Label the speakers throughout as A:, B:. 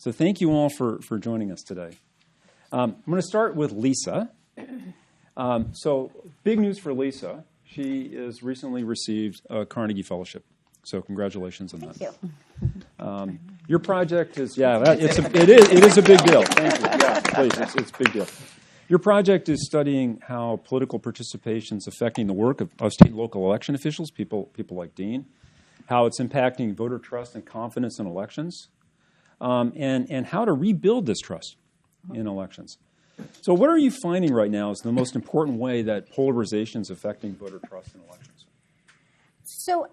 A: So thank you all for joining us today. I'm going to start with Lisa. So big news for Lisa. She has recently received a Carnegie Fellowship. So congratulations on that.
B: Thank you.
A: Your project is, it is a big deal. Thank you. Yeah, please, it's a big deal. Your project is studying how political participation is affecting the work of state and local election officials, people like Dean, how it's impacting voter trust and confidence in elections, and how to rebuild this trust in elections. So what are you finding right now is the most important way that polarization is affecting voter trust in elections?
B: So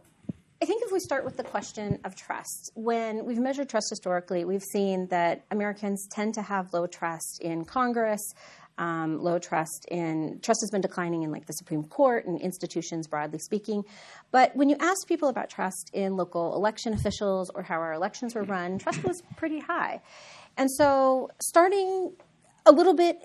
B: I think if we start with the question of trust, when we've measured trust historically, we've seen that Americans tend to have low trust in Congress, trust has been declining in like the Supreme Court and institutions broadly speaking. But when you ask people about trust in local election officials or how our elections were run, trust was pretty high. And so starting a little bit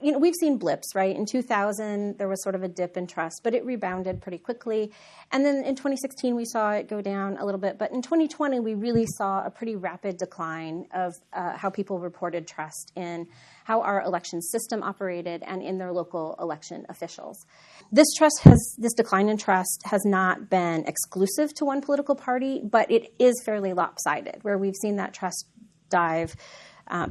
B: we've seen blips, right? In 2000, there was sort of a dip in trust, but it rebounded pretty quickly. And then in 2016, we saw it go down a little bit. But in 2020, we really saw a pretty rapid decline of how people reported trust in how our election system operated and in their local election officials. This decline in trust has not been exclusive to one political party, but it is fairly lopsided, where we've seen that trust dive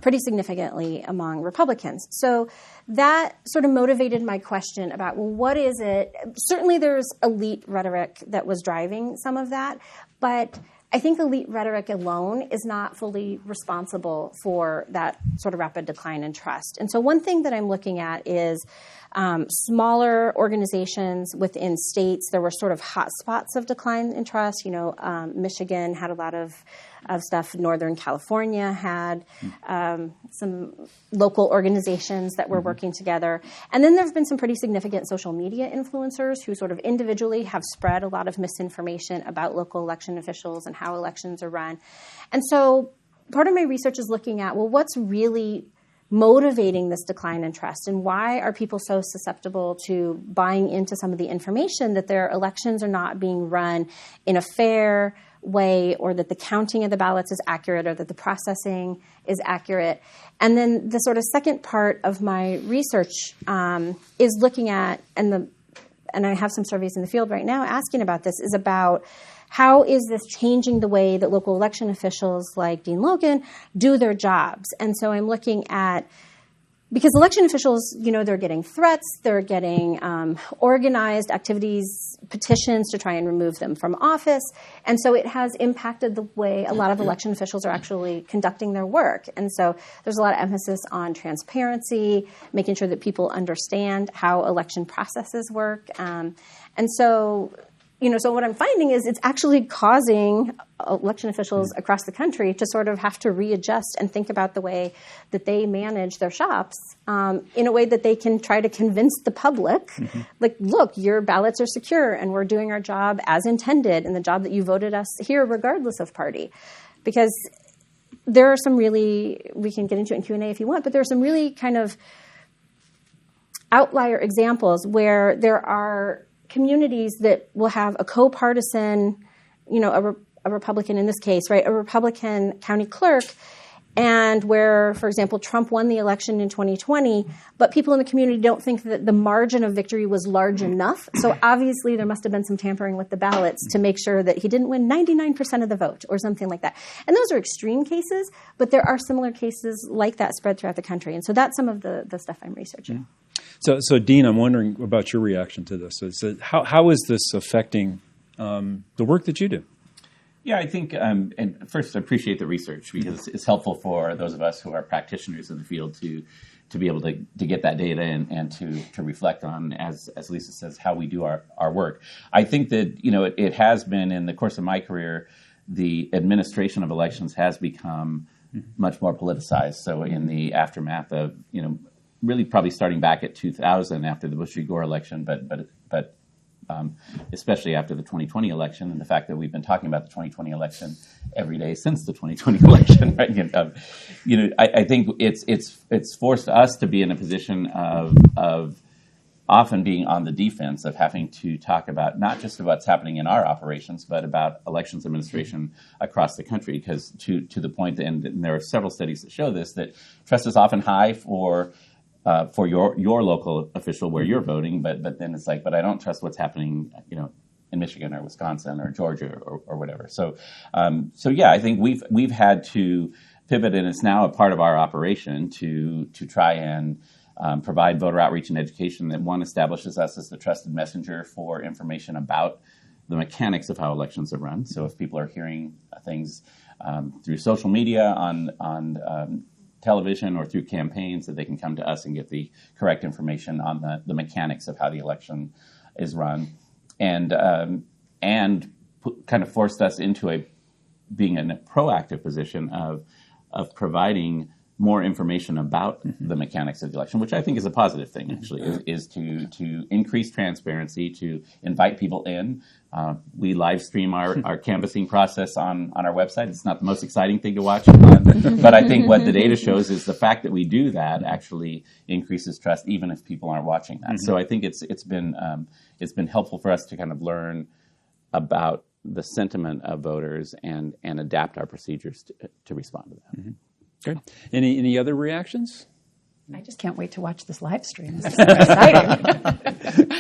B: pretty significantly among Republicans. So that sort of motivated my question about, well, what is it? Certainly there's elite rhetoric that was driving some of that, but I think elite rhetoric alone is not fully responsible for that sort of rapid decline in trust. And so one thing that I'm looking at is smaller organizations within states. There were sort of hot spots of decline in trust. Michigan had a lot of stuff. Northern California had some local organizations that were working together. And then there's been some pretty significant social media influencers who sort of individually have spread a lot of misinformation about local election officials and how elections are run. And so part of my research is looking at, well, what's really motivating this decline in trust, and why are people so susceptible to buying into some of the information that their elections are not being run in a fair way, or that the counting of the ballots is accurate, or that the processing is accurate. And then the sort of second part of my research is looking at, and I have some surveys in the field right now asking about this, is about how is this changing the way that local election officials like Dean Logan do their jobs? And so I'm looking at, because election officials, they're getting threats, they're getting organized activities, petitions to try and remove them from office. And so it has impacted the way a lot of election officials are actually conducting their work. And so there's a lot of emphasis on transparency, making sure that people understand how election processes work. And so what I'm finding is it's actually causing election officials across the country to sort of have to readjust and think about the way that they manage their shops in a way that they can try to convince the public, like, look, your ballots are secure and we're doing our job as intended and the job that you voted us here regardless of party. Because there are some really, we can get into it in Q&A if you want, but there are some really kind of outlier examples where there are communities that will have a co-partisan, a Republican in this case, right, a Republican county clerk, and where, for example, Trump won the election in 2020, but people in the community don't think that the margin of victory was large enough. So obviously there must have been some tampering with the ballots to make sure that he didn't win 99% of the vote or something like that. And those are extreme cases, but there are similar cases like that spread throughout the country. And so that's some of the stuff I'm researching.
A: So Dean, I'm wondering about your reaction to this. How is this affecting the work that you do?
C: Yeah, I think, and first I appreciate the research because it's helpful for those of us who are practitioners in the field to be able to get that data and to reflect on, as Lisa says, how we do our work. I think that, it has been, in the course of my career, the administration of elections has become much more politicized. So in the aftermath of, really probably starting back at 2000 after the Bush v. Gore election, but especially after the 2020 election, and the fact that we've been talking about the 2020 election every day since the 2020 election, right? I think it's forced us to be in a position of often being on the defense of having to talk about not just what's happening in our operations, but about elections administration across the country. Because to the point, and there are several studies that show this, that trust is often high for your local official where you're voting, but then it's like, but I don't trust what's happening, in Michigan or Wisconsin or Georgia or whatever. So yeah, I think we've had to pivot, and it's now a part of our operation to try and provide voter outreach and education that, one, establishes us as the trusted messenger for information about the mechanics of how elections are run. So if people are hearing things through social media, on television, or through campaigns, that they can come to us and get the correct information on the mechanics of how the election is run, and kind of forced us into being in a proactive position of providing more information about the mechanics of the election, which I think is a positive thing, actually, is to increase transparency, to invite people in. We live stream our canvassing process on our website. It's not the most exciting thing to watch, but I think what the data shows is the fact that we do that actually increases trust, even if people aren't watching that. So I think it's been helpful for us to kind of learn about the sentiment of voters and adapt our procedures to respond to that.
A: Mm-hmm. Good. Any other reactions?
D: I just can't wait to watch this live stream. This is so exciting.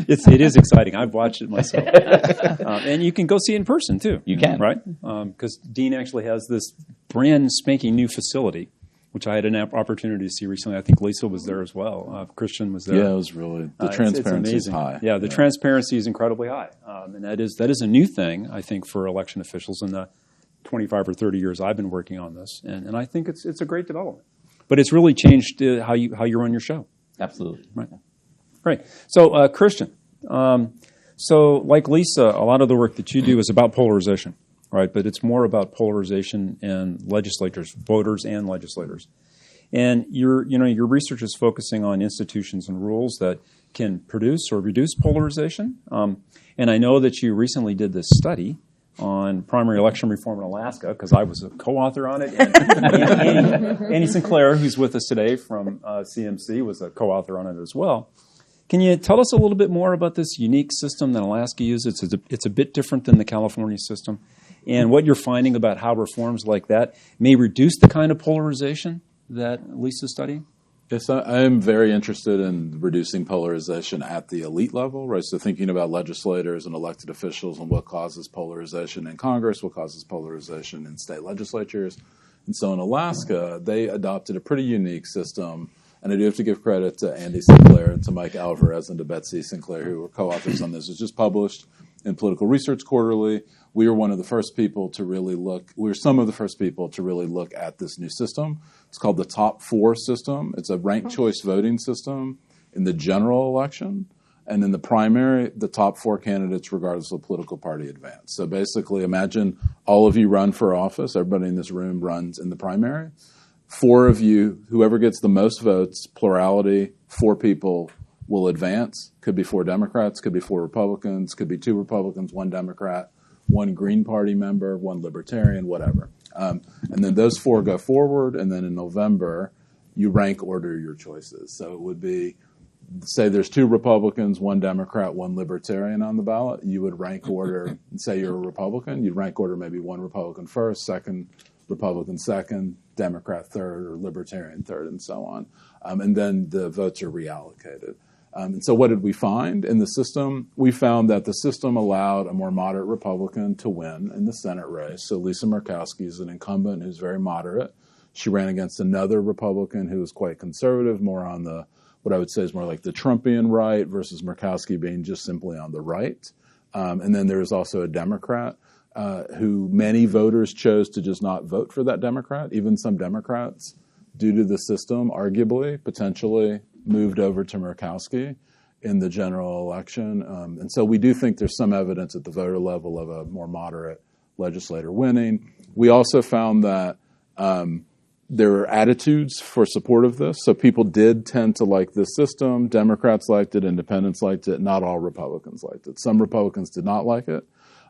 A: It is exciting. I've watched it myself. And you can go see it in person, too.
C: You can.
A: Right? Because Dean actually has this brand spanking new facility, which I had an opportunity to see recently. I think Lisa was there as well. Christian was there.
E: Yeah, it was really, the transparency is high.
A: Yeah, the transparency is incredibly high. And that is a new thing, I think, for election officials in the 25 or 30 years I've been working on this. And I think it's a great development. But it's really changed how you run your show.
C: Absolutely.
A: Right. Great. So, Christian, so like Lisa, a lot of the work that you do is about polarization, right? But it's more about polarization in legislators, voters and legislators. And your research is focusing on institutions and rules that can produce or reduce polarization. And I know that you recently did this study on primary election reform in Alaska, because I was a co-author on it. And Annie Sinclair, who's with us today from CMC, was a co-author on it as well. Can you tell us a little bit more about this unique system that Alaska uses? It's a bit different than the California system, and what you're finding about how reforms like that may reduce the kind of polarization that Lisa's studying?
E: Yes, I am very interested in reducing polarization at the elite level, right? So thinking about legislators and elected officials and what causes polarization in Congress, what causes polarization in state legislatures. And so in Alaska, they adopted a pretty unique system. And I do have to give credit to Andy Sinclair and to Mike Alvarez and to Betsy Sinclair, who were co-authors on this. It was just published in Political Research Quarterly. We were some of the first people to really look at this new system. It's called the Top 4 system. It's a ranked choice voting system in the general election. And in the primary, the top 4 candidates, regardless of political party, advance. So basically, imagine all of you run for office. Everybody in this room runs in the primary. 4 of you, whoever gets the most votes, plurality, 4 people will advance. Could be 4 Democrats, could be 4 Republicans, could be 2 Republicans, 1 Democrat, 1 Green Party member, 1 Libertarian, whatever. And then those 4 go forward, and then in November, you rank order your choices. So it would be, say there's 2 Republicans, 1 Democrat, 1 Libertarian on the ballot. You would rank order, say you're a Republican, you'd rank order maybe 1 Republican first, 2nd Republican second, Democrat third, or Libertarian third, and so on. And then the votes are reallocated. And so what did we find in the system? We found that the system allowed a more moderate Republican to win in the Senate race. So Lisa Murkowski is an incumbent who's very moderate. She ran against another Republican who was quite conservative, more on the, what I would say is more like the Trumpian right, versus Murkowski being just simply on the right. And then there was also a Democrat who many voters chose to just not vote for that Democrat. Even some Democrats, due to the system, arguably, potentially moved over to Murkowski in the general election. And so we do think there's some evidence at the voter level of a more moderate legislator winning. We also found that there were attitudes for support of this. So people did tend to like this system. Democrats liked it. Independents liked it. Not all Republicans liked it. Some Republicans did not like it.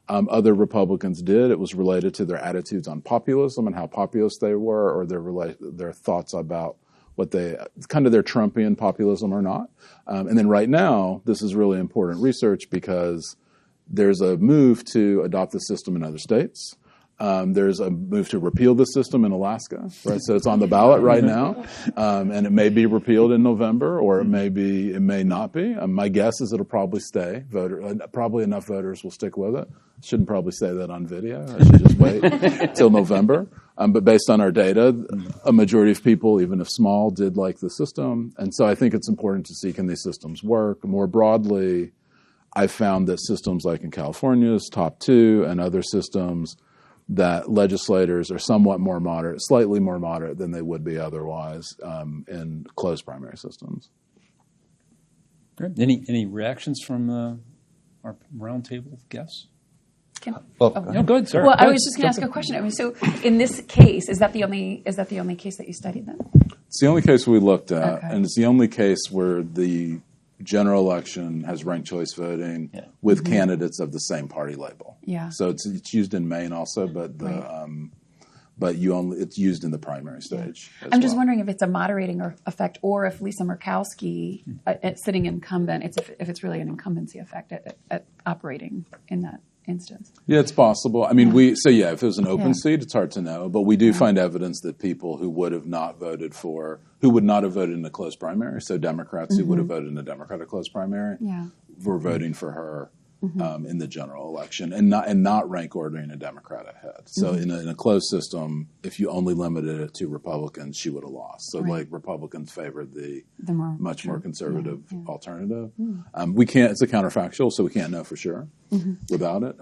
E: Other Republicans did. It was related to their attitudes on populism and how populist they were, or their thoughts about kind of their Trumpian populism or not. And then right now, this is really important research because there's a move to adopt the system in other states. There's a move to repeal the system in Alaska, right? So it's on the ballot right now, and it may be repealed in November, or it may not be. My guess is it'll probably stay. Probably enough voters will stick with it. Shouldn't probably say that on video. I should just wait till November. But based on our data, a majority of people, even if small, did like the system, and so I think it's important to see, can these systems work more broadly. I found that systems like in California's Top 2 and other systems, that legislators are somewhat more moderate, slightly more moderate than they would be otherwise in closed primary systems.
A: Great. Any reactions from our roundtable guests?
C: Well,
A: No, go ahead, Sara.
D: Well, I
A: Go
D: was
A: ahead.
D: just going to ask a question. I mean, so in this case, is that the only case that you studied then?
E: It's the only case we looked at,
D: Okay.
E: and it's the only case where the general election has ranked choice voting with candidates of the same party label.
D: Yeah.
E: So it's used in Maine also, but it's used in the primary stage.
D: I'm just wondering if it's a moderating effect, or if Lisa Murkowski, sitting incumbent, if it's really an incumbency effect at operating in that instance.
E: Yeah, it's possible. I mean, if it was an open seat, it's hard to know, but we do find evidence that people who would not have voted in a closed primary, so Democrats who would have voted in a Democratic closed primary, were voting for her in the general election, and not rank ordering a Democrat ahead. So in a closed system, if you only limited it to Republicans, she would have lost. So Republicans favored the much more conservative alternative. We can't. It's a counterfactual, so we can't know for sure without it.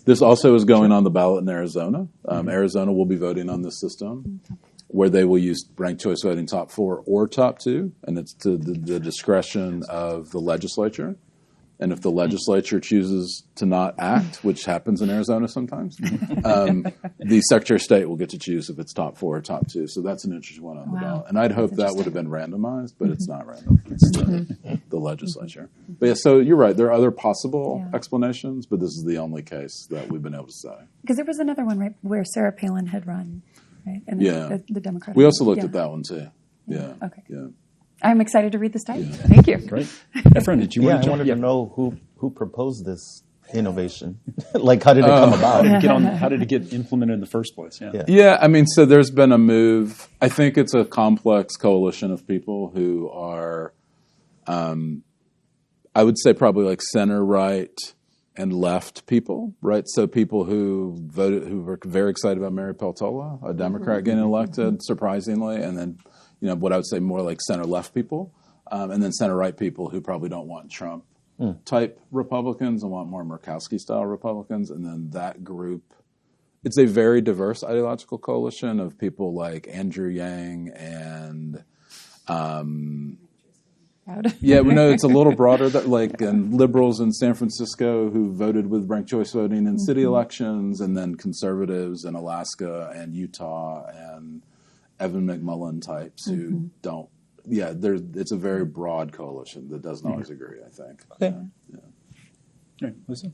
E: This also is going on the ballot in Arizona. Arizona will be voting on this system, where they will use ranked choice voting top 4 or top 2, and it's to the discretion of the legislature. And if the legislature chooses to not act, which happens in Arizona sometimes, the Secretary of State will get to choose if it's top 4 or top 2. So that's an interesting one on the ballot. And I'd hope that would have been randomized, but it's not random. It's the legislature. But yeah, so you're right. There are other possible explanations, but this is the only case that we've been able to say.
D: Because there was another one, right, where Sarah Palin had run, right? And the Democratic.
E: We also looked at that one too. Yeah.
D: Okay.
E: Yeah.
D: I'm excited to read the study. Thank you.
A: Great. Efren, did you want to
F: I wanted to know who proposed this innovation. Like, how did it come about?
A: How did it get implemented in the first place?
E: Yeah, I mean, so there's been a move. I think it's a complex coalition of people who are, I would say probably like center-right and left people, right? So people who were very excited about Mary Peltola, a Democrat getting elected, surprisingly, and then what I would say more like center-left people, and then center-right people who probably don't want Trump-type Republicans and want more Murkowski-style Republicans. And then that group, it's a very diverse ideological coalition of people like Andrew Yang and it's a little broader. And liberals in San Francisco who voted with ranked choice voting in city elections, and then conservatives in Alaska and Utah and Evan McMullen types who don't. Yeah, it's a very broad coalition that doesn't always agree, I think.
C: Okay.
A: Right, Lisa?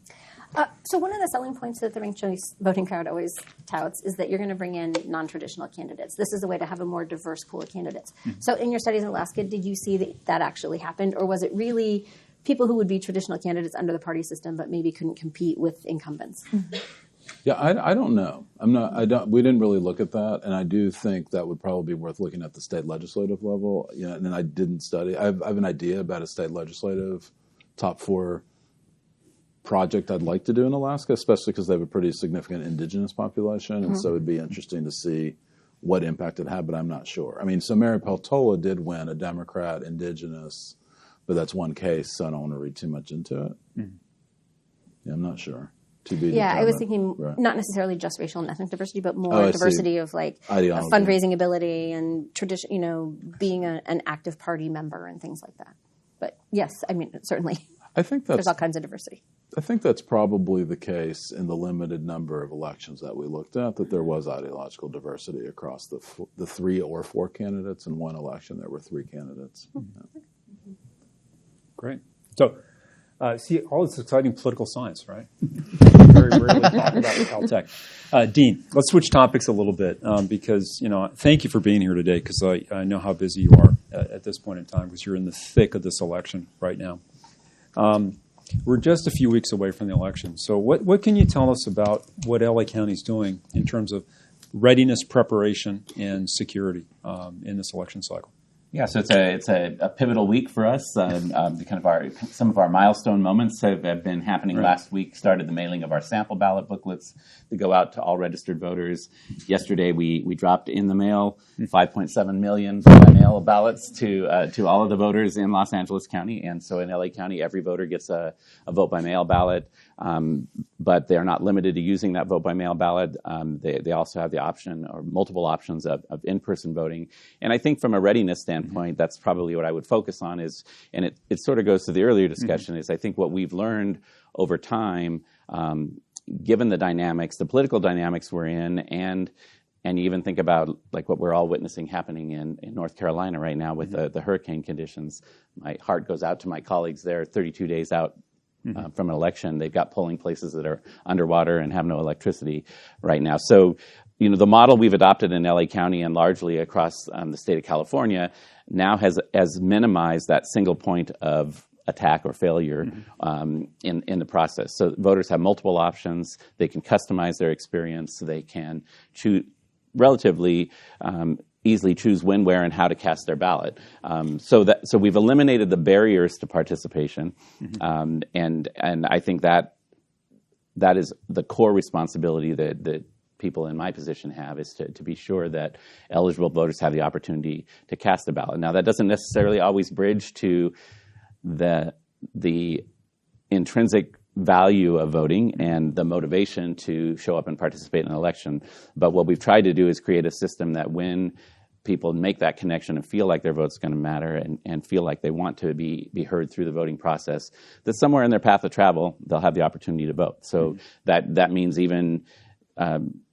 B: So one of the selling points that the ranked choice voting crowd always touts is that you're going to bring in non-traditional candidates. This is a way to have a more diverse pool of candidates. So in your studies in Alaska, did you see that actually happened, or was it really people who would be traditional candidates under the party system but maybe couldn't compete with incumbents?
E: Yeah, I don't know. We didn't really look at that, and I do think that would probably be worth looking at the state legislative level. And I didn't study. I have an idea about a state legislative top 4 project I'd like to do in Alaska, especially because they have a pretty significant indigenous population, and so it'd be interesting to see what impact it had. But I'm not sure. I mean, so Mary Peltola did win, a Democrat, indigenous, but that's one case, so I don't want to read too much into it. Yeah, I'm not sure.
B: I was thinking not necessarily just racial and ethnic diversity, but more diversity of fundraising ability and tradition, being an active party member and things like that. But yes, I mean, certainly
E: I think
B: there's all kinds of diversity.
E: I think that's probably the case in the limited number of elections that we looked at, that there was ideological diversity across the 3 or 4 candidates. In one election, there were 3 candidates. Great.
A: So, see, all this exciting political science, right? Very rarely talk about Caltech. Dean, let's switch topics a little bit because, thank you for being here today because I know how busy you are at this point in time because you're in the thick of this election right now. We're just a few weeks away from the election. So what can you tell us about what LA County is doing in terms of readiness, preparation, and security in this election cycle?
C: Yeah, so it's a pivotal week for us. Some of our milestone moments have been happening. Right. Last week started the mailing of our sample ballot booklets that go out to all registered voters. Yesterday we dropped in the mail 5.7 million mail ballots to all of the voters in Los Angeles County, and so in LA County every voter gets a vote by mail ballot. But they're not limited to using that vote by mail ballot. They also have the option or multiple options of in-person voting. And I think from a readiness standpoint, that's probably what I would focus on is, and it sort of goes to the earlier discussion, is I think what we've learned over time, given the dynamics, the political dynamics we're in, and you even think about like what we're all witnessing happening in North Carolina right now with the hurricane conditions. My heart goes out to my colleagues there, 32 days out from an election. They've got polling places that are underwater and have no electricity right now. So, the model we've adopted in LA County and largely across the state of California now has minimized that single point of attack or failure in the process. So voters have multiple options. They can customize their experience. They can choose relatively easily choose when, where, and how to cast their ballot. So we've eliminated the barriers to participation, and I think that is the core responsibility that people in my position have, is to be sure that eligible voters have the opportunity to cast a ballot. Now, that doesn't necessarily always bridge to the intrinsic value of voting and the motivation to show up and participate in an election. But what we've tried to do is create a system that when people make that connection and feel like their vote's going to matter and feel like they want to be heard through the voting process, that somewhere in their path of travel, they'll have the opportunity to vote. So that means even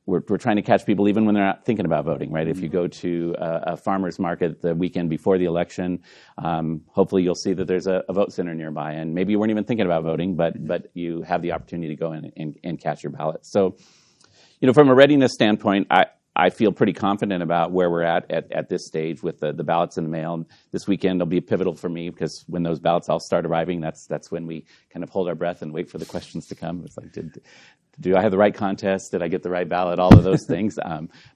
C: we're trying to catch people even when they're not thinking about voting, right? If you go to a farmer's market the weekend before the election, hopefully you'll see that there's a vote center nearby. And maybe you weren't even thinking about voting, but you have the opportunity to go in and cast your ballot. So, from a readiness standpoint, I feel pretty confident about where we're at this stage with the ballots in the mail. This weekend will be pivotal for me because when those ballots all start arriving, that's when we kind of hold our breath and wait for the questions to come. It's like, do I have the right contest? Did I get the right ballot? All of those things.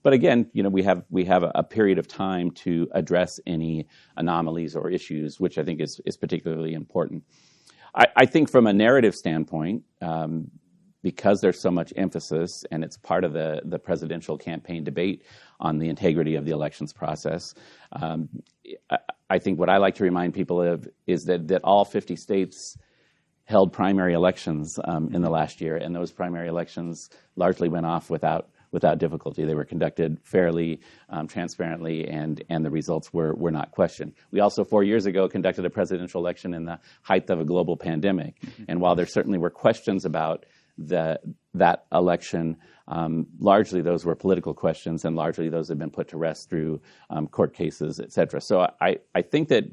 C: But again, we have a period of time to address any anomalies or issues, which I think is particularly important. I think from a narrative standpoint, because there's so much emphasis, and it's part of the presidential campaign debate on the integrity of the elections process, I think what I like to remind people of is that all 50 states held primary elections in the last year, and those primary elections largely went off without difficulty. They were conducted fairly, transparently, and the results were not questioned. We also 4 years ago conducted a presidential election in the height of a global pandemic, and while there certainly were questions about that election, largely those were political questions, and largely those have been put to rest through court cases, et cetera. So I think that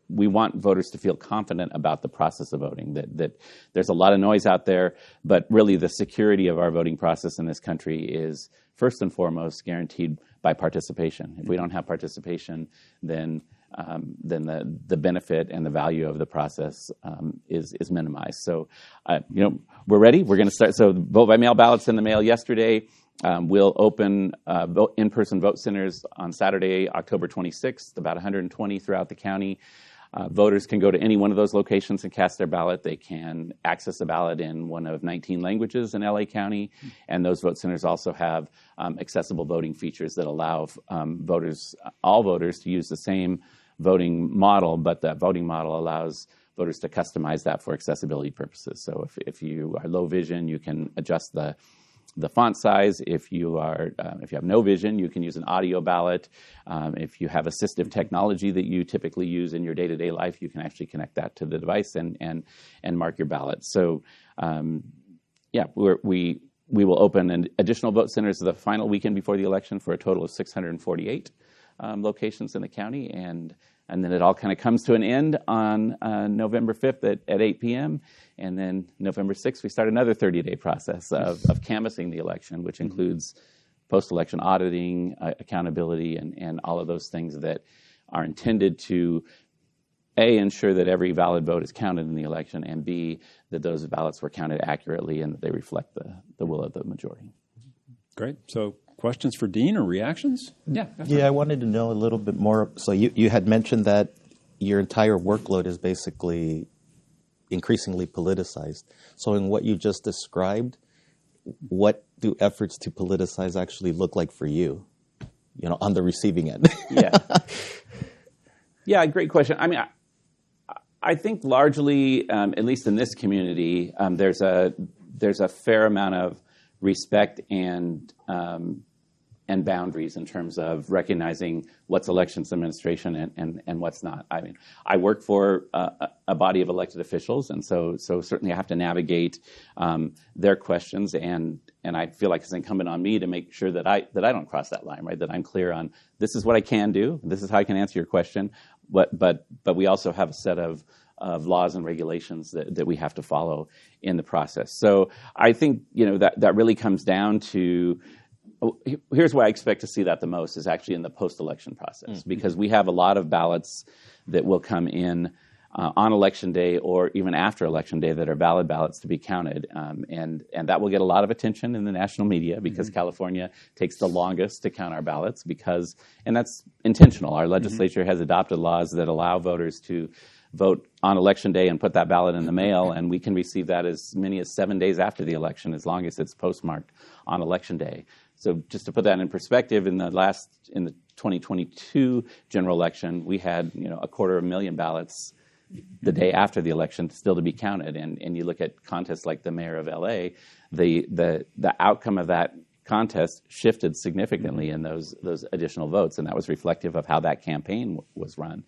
C: we want voters to feel confident about the process of voting, that there's a lot of noise out there, but really the security of our voting process in this country is first and foremost guaranteed by participation. If we don't have participation, then the benefit and the value of the process is minimized. So, we're ready. We're going to start. So vote by mail ballots in the mail yesterday. We'll open in-person vote centers on Saturday, October 26th, about 120 throughout the county. Voters can go to any one of those locations and cast their ballot. They can access a ballot in one of 19 languages in LA County, and those vote centers also have accessible voting features that allow all voters to use the same voting model, but that voting model allows voters to customize that for accessibility purposes. So if you are low vision, you can adjust the font size. If you have no vision, you can use an audio ballot. If you have assistive technology that you typically use in your day-to-day life, you can actually connect that to the device and mark your ballot. So, we will open an additional vote centers the final weekend before the election for a total of 648. locations in the county, and then it all kind of comes to an end on November 5th at 8 p.m., and then November 6th we start another 30-day process of canvassing the election, which includes post-election auditing, accountability, and all of those things that are intended to A, ensure that every valid vote is counted in the election, and B, that those ballots were counted accurately and that they reflect the will of the majority.
A: Great. So questions for Dean or reactions?
C: Yeah.
F: Yeah, I wanted to know a little bit more. So you had mentioned that your entire workload is basically increasingly politicized. So in what you just described, what do efforts to politicize actually look like for you, on the receiving end?
C: Yeah, great question. I mean, I think largely, at least in this community, there's a fair amount of respect and boundaries in terms of recognizing what's elections administration and what's not. I mean, I work for a body of elected officials, and so certainly I have to navigate their questions, and I feel like it's incumbent on me to make sure that I don't cross that line, right? That I'm clear on this is what I can do, this is how I can answer your question, but we also have a set of laws and regulations that we have to follow in the process. So I think that really comes down to. Here's where I expect to see that the most is actually in the post-election process, because we have a lot of ballots that will come in on Election Day or even after Election Day that are valid ballots to be counted, and that will get a lot of attention in the national media because California takes the longest to count our ballots and that's intentional. Our legislature has adopted laws that allow voters to vote on Election Day and put that ballot in the mail, and we can receive that as many as 7 days after the election, as long as it's postmarked on Election Day. So just to put that in perspective, in the 2022 general election, we had 250,000 ballots the day after the election still to be counted. And you look at contests like the mayor of LA, the outcome of that contest shifted significantly in those additional votes, and that was reflective of how that campaign was run.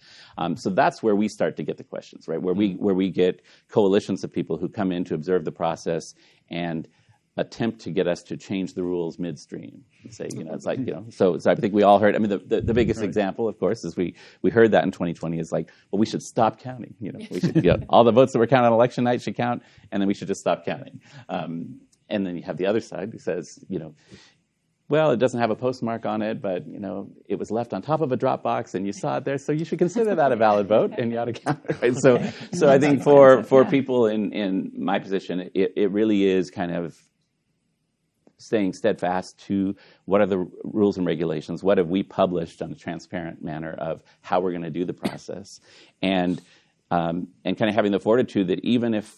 C: So that's where we start to get the questions, right? Where we get coalitions of people who come in to observe the process and attempt to get us to change the rules midstream. And say, it's like, so I think we all heard. I mean, the biggest example, of course, is we heard that in 2020 is like, well, we should stop counting. We should all the votes that were counted on election night should count, and then we should just stop counting. And then you have the other side who says, well, it doesn't have a postmark on it, but it was left on top of a drop box, and you saw it there, so you should consider that a valid vote, and you ought to count it. Right? So I think for people in my position, it really is kind of staying steadfast to what are the rules and regulations, what have we published on a transparent manner of how we're going to do the process, and kind of having the fortitude that even if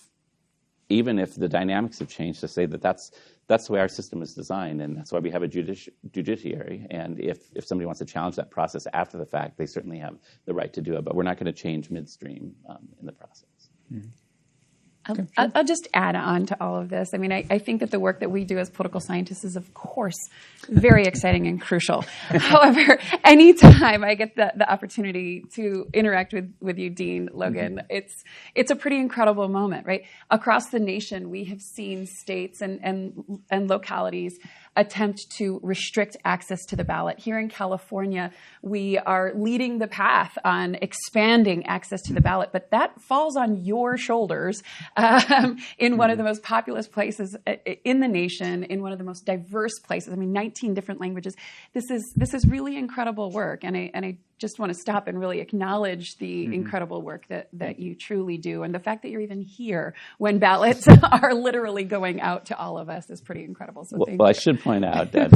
C: the dynamics have changed, to say that that's the way our system is designed, and that's why we have a judiciary. And if somebody wants to challenge that process after the fact, they certainly have the right to do it. But we're not going to change midstream in the process. Mm-hmm.
D: I'll just add on to all of this. I mean, I think that the work that we do as political scientists is, of course, very exciting and crucial. However, anytime I get the opportunity to interact with you, Dean, Logan, it's a pretty incredible moment, right? Across the nation, we have seen states and localities attempt to restrict access to the ballot. Here in California, we are leading the path on expanding access to the ballot, but that falls on your shoulders in one of the most populous places in the nation, in one of the most diverse places. I mean, 19 different languages. This is really incredible work, and I just want to stop and really acknowledge the incredible work that you truly do, and the fact that you're even here when ballots are literally going out to all of us is pretty incredible. So
C: well, I should point out that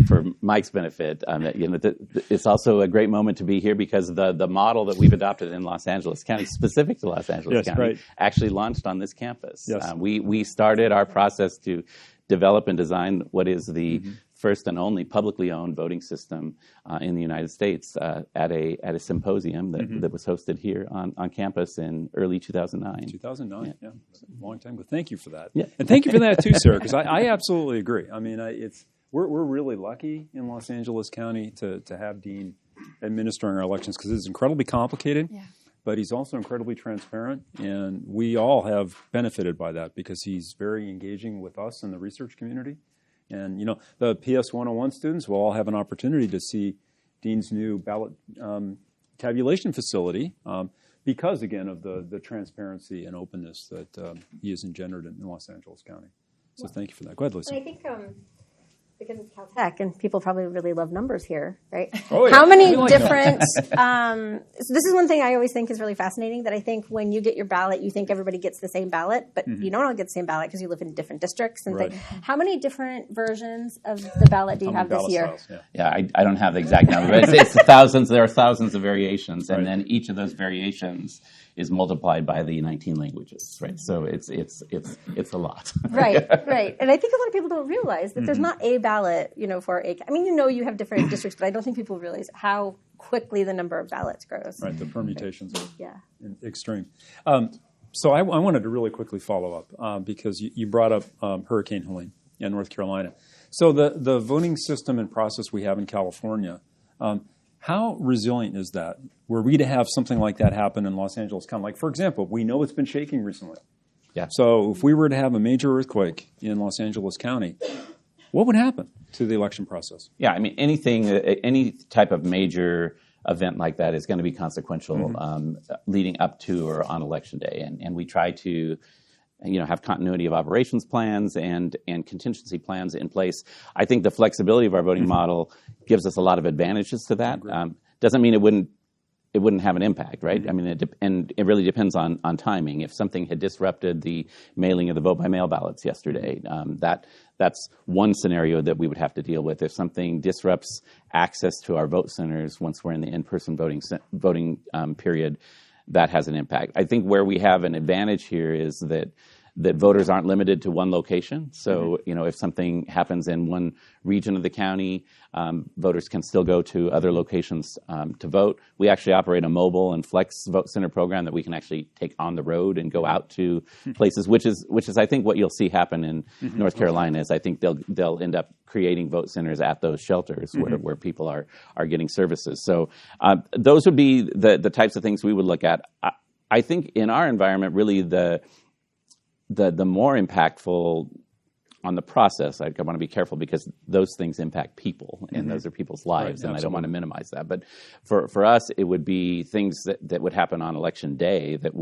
C: for Mike's benefit, it's also a great moment to be here because the model that we've adopted in Los Angeles County, specific to Los Angeles County, actually launched on this campus. Yes. We started our process to develop and design what is the first and only publicly owned voting system in the United States at a symposium that was hosted here on campus in early 2009.
A: 2009, yeah. A long time ago. Thank you for that. Yeah. And thank you for that too, Sara, because I absolutely agree. I mean, we're really lucky in Los Angeles County to have Dean administering our elections because it's incredibly complicated. Yeah. But he's also incredibly transparent, and we all have benefited by that because he's very engaging with us in the research community. And, the PS 101 students will all have an opportunity to see Dean's new ballot tabulation facility because, again, of the transparency and openness that he has engendered in Los Angeles County. So thank you for that. Go ahead, Lisa.
B: And I think because it's Caltech and people probably really love numbers here, right?
A: Oh, yeah.
B: How many different, so this is one thing I always think is really fascinating, that I think when you get your ballot, you think everybody gets the same ballot, but you don't all get the same ballot because you live in different districts. And
A: Right.
B: how many different versions of the ballot do you have this
A: Ballot
B: year?
A: styles,
C: Yeah, I don't have the exact number, but it's thousands. There are thousands of variations, and
A: Right.
C: then each of those variations is multiplied by the 19 languages, right? So it's a lot.
B: Right. And I think a lot of people don't realize that there's not a ballot, for a, I mean, you have different districts, but I don't think people realize how quickly the number of ballots grows.
A: Right, the permutations are
B: Yeah.
A: extreme. So I wanted to really quickly follow up because you brought up Hurricane Helene in North Carolina. So the voting system and process we have in California, how resilient is that? Were we to have something like that happen in Los Angeles County? Like, for example, we know it's been shaking recently.
C: Yeah.
A: So if we were to have a major earthquake in Los Angeles County, what would happen to the election process?
C: Yeah, I mean, any type of major event like that is going to be consequential leading up to or on election day, and we try to have continuity of operations plans and contingency plans in place. I think the flexibility of our voting model gives us a lot of advantages to that. Doesn't mean it wouldn't have an impact, right? I mean, it really depends on timing. If something had disrupted the mailing of the vote-by-mail ballots yesterday, that's one scenario that we would have to deal with. If something disrupts access to our vote centers once we're in the in-person voting period, that has an impact. I think where we have an advantage here is that voters aren't limited to one location. So, if something happens in one region of the county, voters can still go to other locations to vote. We actually operate a mobile and flex vote center program that we can actually take on the road and go out to places, which is I think what you'll see happen in North Carolina is I think they'll end up creating vote centers at those shelters where people are getting services. So those would be the types of things we would look at. I think in our environment, really the more impactful on the process, I want to be careful because those things impact people and those are people's lives, and I don't want to minimize that. But for us, it would be things that would happen on election day that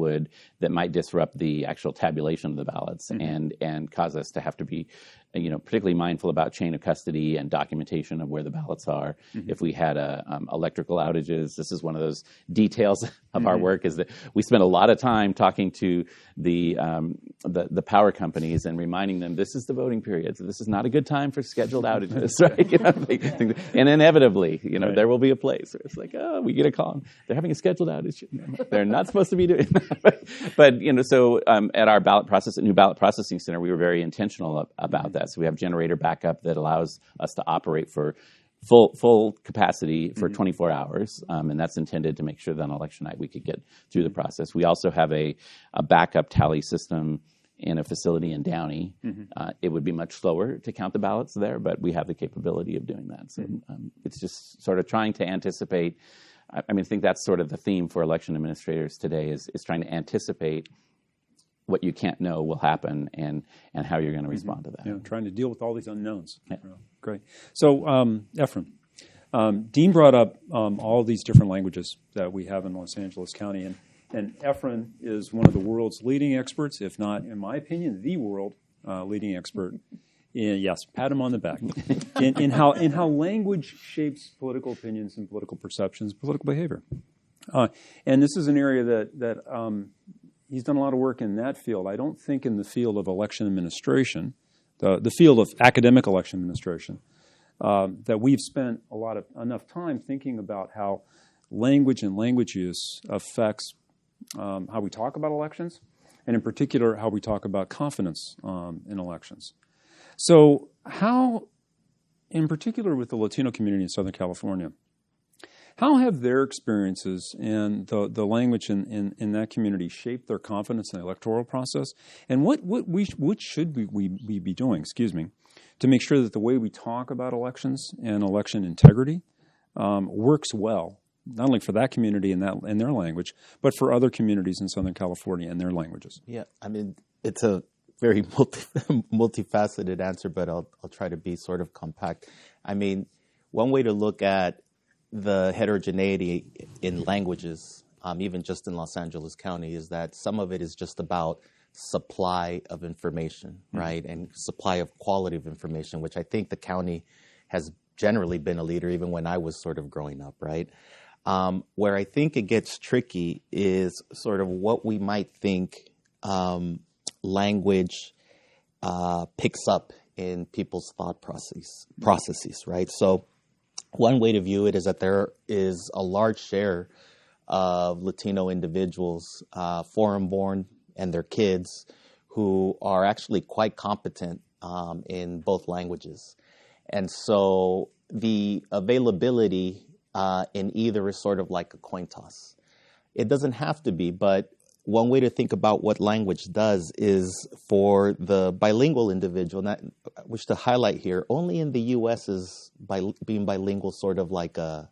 C: might disrupt the actual tabulation of the ballots and cause us to have to be particularly mindful about chain of custody and documentation of where the ballots are. If we had electrical outages, this is one of those details of our work, is that we spend a lot of time talking to the power companies and reminding them this is the voting period, so this is not a good time for scheduled outages, right? And inevitably, there will be a place where it's like, oh, we get a call, they're having a scheduled outage. They're not supposed to be doing that. But so at our new ballot processing center, we were very intentional about that. So we have generator backup that allows us to operate for full capacity for 24 hours, and that's intended to make sure that on election night we could get through the process. We also have a backup tally system in a facility in Downey. It would be much slower to count the ballots there, but we have the capability of doing that. So it's just sort of trying to anticipate. I think that's sort of the theme for election administrators today is trying to anticipate what you can't know will happen and how you're going to respond to that.
A: Yeah, trying to deal with all these unknowns. Yeah. Great. So, Efren, Dean brought up all these different languages that we have in Los Angeles County, and Efren is one of the world's leading experts, if not, in my opinion, the world leading expert. Yes, pat him on the back. in how language shapes political opinions and political perceptions, political behavior. And this is an area that he's done a lot of work in that field. I don't think in the field of election administration, the field of academic election administration, that we've spent enough time thinking about how language and language use affects how we talk about elections, and in particular, how we talk about confidence in elections. So how, in particular with the Latino community in Southern California, how have their experiences and the language in that community shaped their confidence in the electoral process? And what should we be doing, to make sure that the way we talk about elections and election integrity works well, not only for that community and their language, but for other communities in Southern California and their languages?
F: Yeah, it's a very multifaceted answer, but I'll try to be sort of compact. One way to look at the heterogeneity in languages, even just in Los Angeles County, is that some of it is just about supply of information, right? And supply of quality of information, which I think the county has generally been a leader even when I was sort of growing up, right? Where I think it gets tricky is sort of what we might think language picks up in people's thought processes, right? So one way to view it is that there is a large share of Latino individuals, foreign-born and their kids, who are actually quite competent in both languages. And so the availability in either is sort of like a coin toss. It doesn't have to be, but one way to think about what language does is for the bilingual individual, and I wish to highlight here, only in the U.S. is being bilingual sort of like a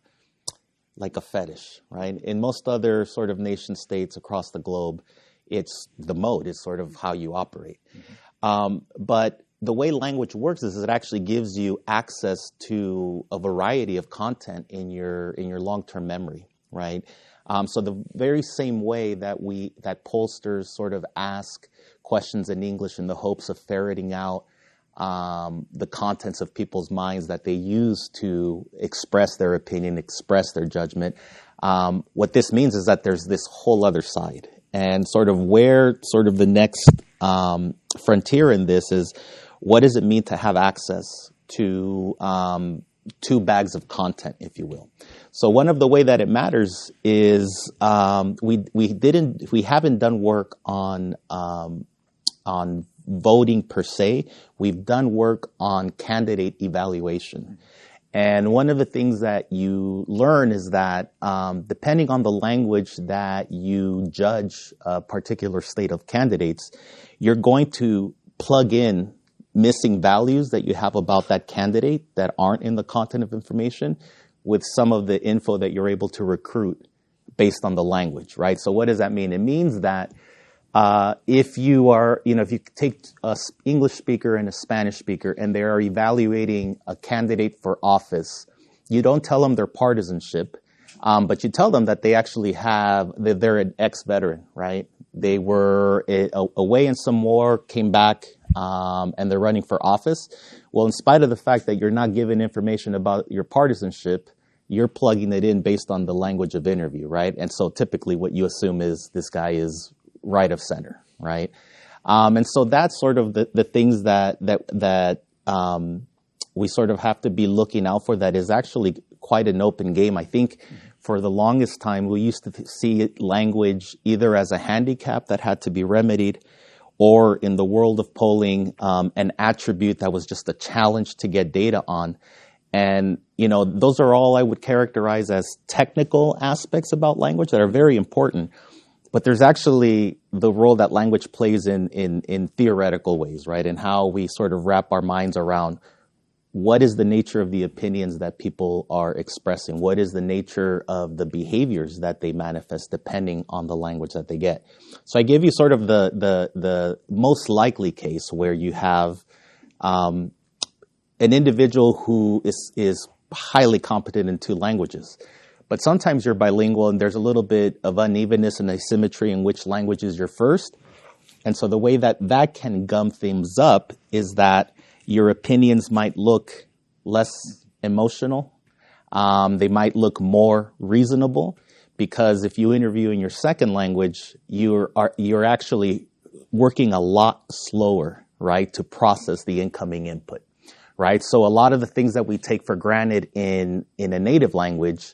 F: fetish, right? In most other sort of nation states across the globe, it's the mode, it's sort of how you operate. But the way language works is it actually gives you access to a variety of content in your long-term memory, right? So the very same way that pollsters sort of ask questions in English in the hopes of ferreting out the contents of people's minds that they use to express their opinion, express their judgment, what this means is that there's this whole other side. And sort of where sort of the next frontier in this is, what does it mean to have access to two bags of content, if you will? So one of the way that it matters is we haven't done work on voting per se. We've done work on candidate evaluation. And one of the things that you learn is that depending on the language that you judge a particular slate of candidates, you're going to plug in missing values that you have about that candidate that aren't in the content of information with some of the info that you're able to recruit based on the language, right? So what does that mean? It means that if you take an English speaker and a Spanish speaker and they are evaluating a candidate for office, you don't tell them their partisanship, but you tell them that they actually they're an ex-veteran, right? They were away in some war, came back, and they're running for office. Well, in spite of the fact that you're not given information about your partisanship, you're plugging it in based on the language of interview, right? And so typically what you assume is this guy is right of center, right? And so that's sort of the things that we sort of have to be looking out for. That is actually quite an open game. I think for the longest time, we used to see language either as a handicap that had to be remedied, or in the world of polling, an attribute that was just a challenge to get data on. And, those are all I would characterize as technical aspects about language that are very important. But there's actually the role that language plays in theoretical ways, right? And how we sort of wrap our minds around what is the nature of the opinions that people are expressing? What is the nature of the behaviors that they manifest depending on the language that they get? So I give you sort of the most likely case where you have an individual who is highly competent in two languages. But sometimes you're bilingual and there's a little bit of unevenness and asymmetry in which language is your first. And so the way that can gum things up is that your opinions might look less emotional. They might look more reasonable, because if you interview in your second language, you're actually working a lot slower, right, to process the incoming input, right? So a lot of the things that we take for granted in a native language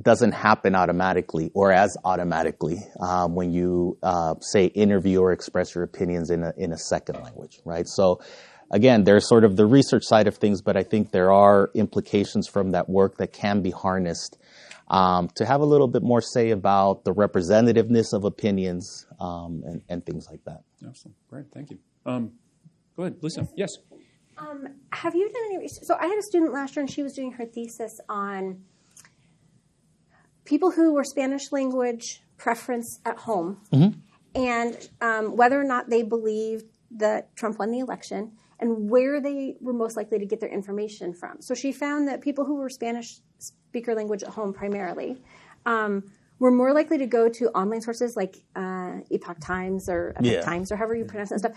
F: doesn't happen automatically or as automatically when you say interview or express your opinions in a second language, right? So again, there's sort of the research side of things, but I think there are implications from that work that can be harnessed to have a little bit more say about the representativeness of opinions and things like that.
A: Excellent. Great. Thank you. Go ahead, Lisa. Yes.
B: Have you done any research? So I had a student last year, and she was doing her thesis on people who were Spanish language preference at home, and whether or not they believed that Trump won the election, and where they were most likely to get their information from. So she found that people who were Spanish speaker language at home primarily were more likely to go to online sources like Epoch Times or Epoch Times or however you pronounce that stuff.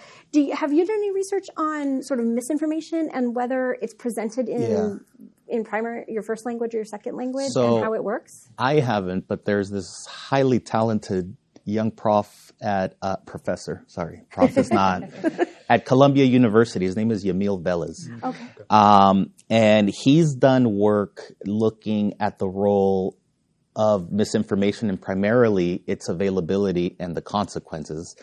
B: Have you done any research on sort of misinformation and whether it's presented in primary, your first language or your second language, and how it works?
F: I haven't, but there's this highly talented young prof is not, at Columbia University. His name is Yamil Velez.
B: Okay.
F: And he's done work looking at the role of misinformation and primarily its availability and the consequences.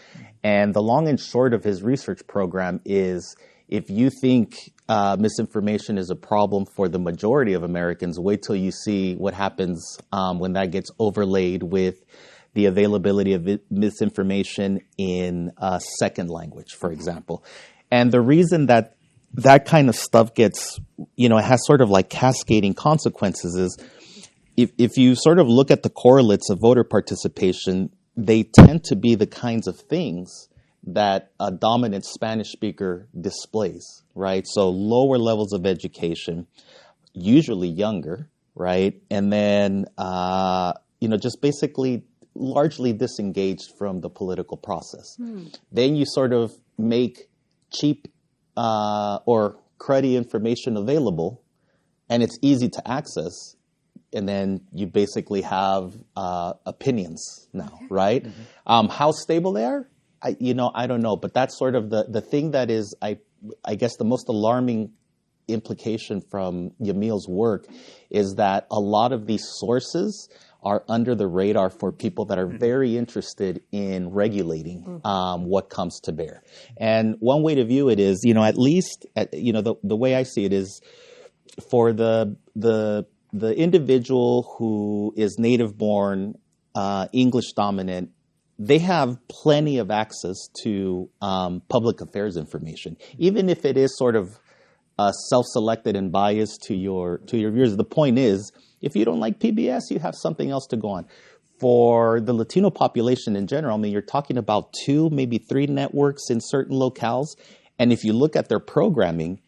F: And the long and short of his research program is, if you think misinformation is a problem for the majority of Americans, wait till you see what happens when that gets overlaid with the availability of misinformation in a second language, for example. And the reason that kind of stuff gets, it has sort of like cascading consequences is, if you sort of look at the correlates of voter participation, they tend to be the kinds of things that a dominant Spanish speaker displays, right? So lower levels of education, usually younger, right? And then, just basically largely disengaged from the political process. Then you sort of make cheap or cruddy information available, and it's easy to access. And then you basically have opinions now, right? How stable they are, I don't know. But that's sort of the thing that is, I guess, the most alarming implication from Yamil's work is that a lot of these sources are under the radar for people that are very interested in regulating what comes to bear. And one way to view it is, at least, the way I see it is, for the individual who is native-born, English-dominant, they have plenty of access to public affairs information, even if it is sort of self-selected and biased to your viewers. The point is, if you don't like PBS, you have something else to go on. For the Latino population in general, you're talking about 2, maybe 3 networks in certain locales, and if you look at their programming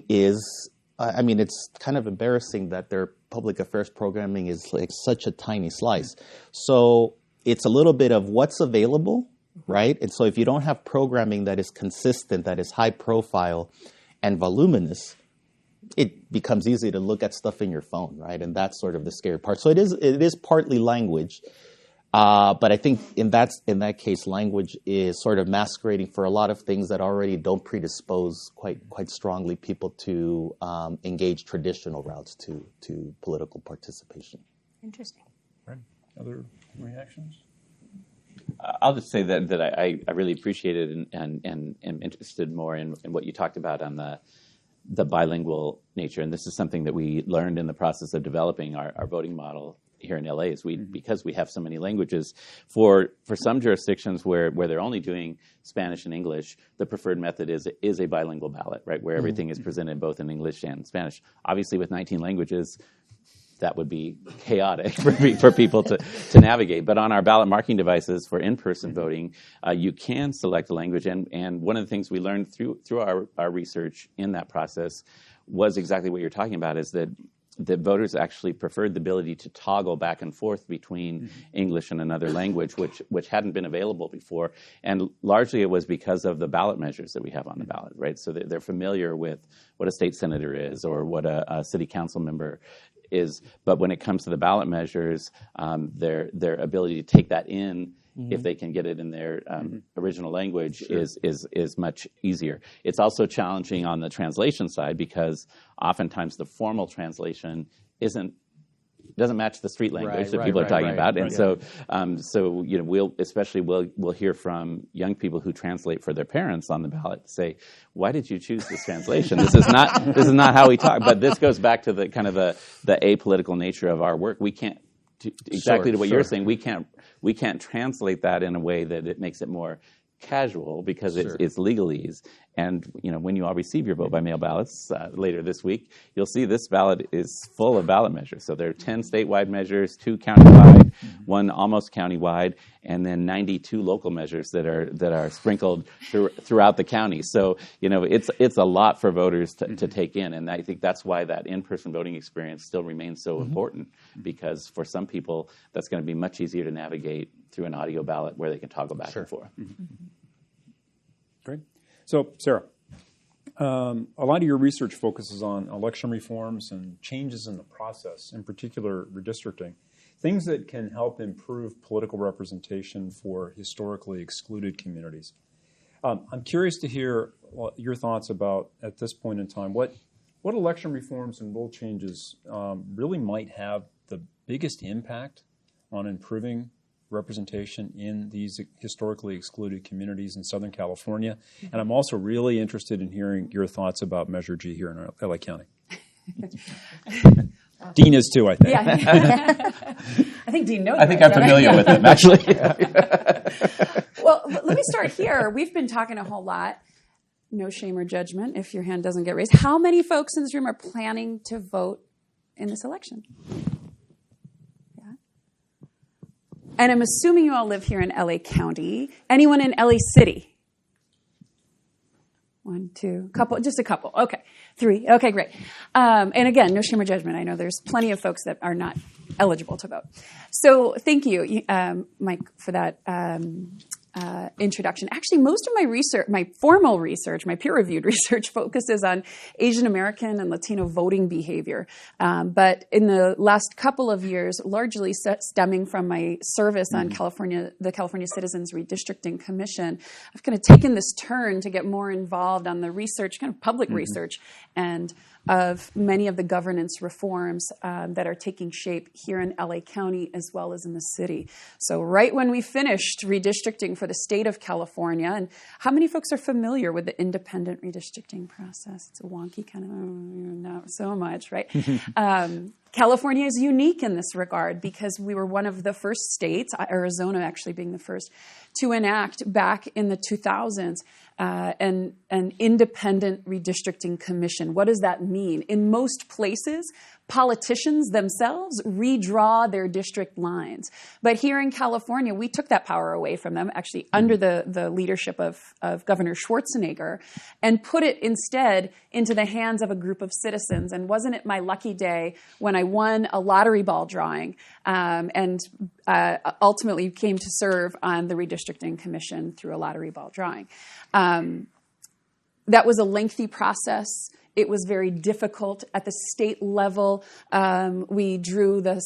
F: is, it's kind of embarrassing that their public affairs programming is like such a tiny slice. So it's a little bit of what's available, right? And so if you don't have programming that is consistent, that is high profile and voluminous, it becomes easy to look at stuff in your phone, right? And that's sort of the scary part. So it is partly language. But I think in that case, language is sort of masquerading for a lot of things that already don't predispose quite strongly people to engage traditional routes to political participation.
B: Interesting.
A: Right. Other reactions?
C: I'll just say that I really appreciated and am interested more in what you talked about on the bilingual nature. And this is something that we learned in the process of developing our voting model here in LA, is because we have so many languages. For some jurisdictions where they're only doing Spanish and English, the preferred method is a bilingual ballot, right, where everything is presented both in English and Spanish. Obviously, with 19 languages, that would be chaotic for people to navigate. But on our ballot marking devices for in-person voting, you can select a language. And one of the things we learned through our research in that process was exactly what you're talking about, is that voters actually preferred the ability to toggle back and forth between English and another language, which hadn't been available before. And largely it was because of the ballot measures that we have on the ballot, right? So they're familiar with what a state senator is or what a city council member is. But when it comes to the ballot measures, their ability to take that in, if they can get it in their original language, is much easier. It's also challenging on the translation side, because oftentimes the formal translation doesn't match the street language that people are talking about. And so we'll hear from young people who translate for their parents on the ballot, say, why did you choose this translation? This is not how we talk. But this goes back to the kind of the apolitical nature of our work. We can't, to what you're saying, we can't translate that in a way that it makes it more casual, because it's legalese. And when you all receive your vote by mail ballots later this week, you'll see this ballot is full of ballot measures. So there are 10 statewide measures, 2 countywide, 1 almost countywide, and then 92 local measures that are sprinkled throughout the county. So it's a lot for voters to take in, and I think that's why that in-person voting experience still remains so important, because for some people that's going to be much easier to navigate through an audio ballot where they can toggle back and forth.
A: Great. So, Sara, a lot of your research focuses on election reforms and changes in the process, in particular redistricting, things that can help improve political representation for historically excluded communities. I'm curious to hear your thoughts about, at this point in time, what election reforms and rule changes really might have the biggest impact on improving representation in these historically excluded communities in Southern California. And I'm also really interested in hearing your thoughts about Measure G here in LA County. Dean is too, I think.
D: Yeah. I think Dean knows.
C: I think I'm familiar with him, actually.
D: Well, let me start here. We've been talking a whole lot. No shame or judgment if your hand doesn't get raised. How many folks in this room are planning to vote in this election? Yeah. And I'm assuming you all live here in LA County. Anyone in LA City? 1, 2, just a couple. Okay. 3. Okay, great. And again, no shame or judgment. I know there's plenty of folks that are not eligible to vote. So thank you, Mike, for that introduction. Actually, most of my research, my formal research, my peer-reviewed research focuses on Asian American and Latino voting behavior. But in the last couple of years, largely stemming from my service on the California Citizens Redistricting Commission, I've kind of taken this turn to get more involved on the research, kind of public research, and of many of the governance reforms that are taking shape here in LA County as well as in the city. So right when we finished redistricting for the state of California, and how many folks are familiar with the independent redistricting process? It's a wonky kind of, not so much, right? California is unique in this regard because we were one of the first states, Arizona actually being the first, to enact back in the 2000s an independent redistricting commission. What does that mean? In most places, politicians themselves redraw their district lines. But here in California, we took that power away from them, actually under the leadership of Governor Schwarzenegger, and put it instead into the hands of a group of citizens. And wasn't it my lucky day when I won a lottery ball drawing and ultimately came to serve on the redistricting commission through a lottery ball drawing. That was a lengthy process. It was very difficult at the state level. We drew the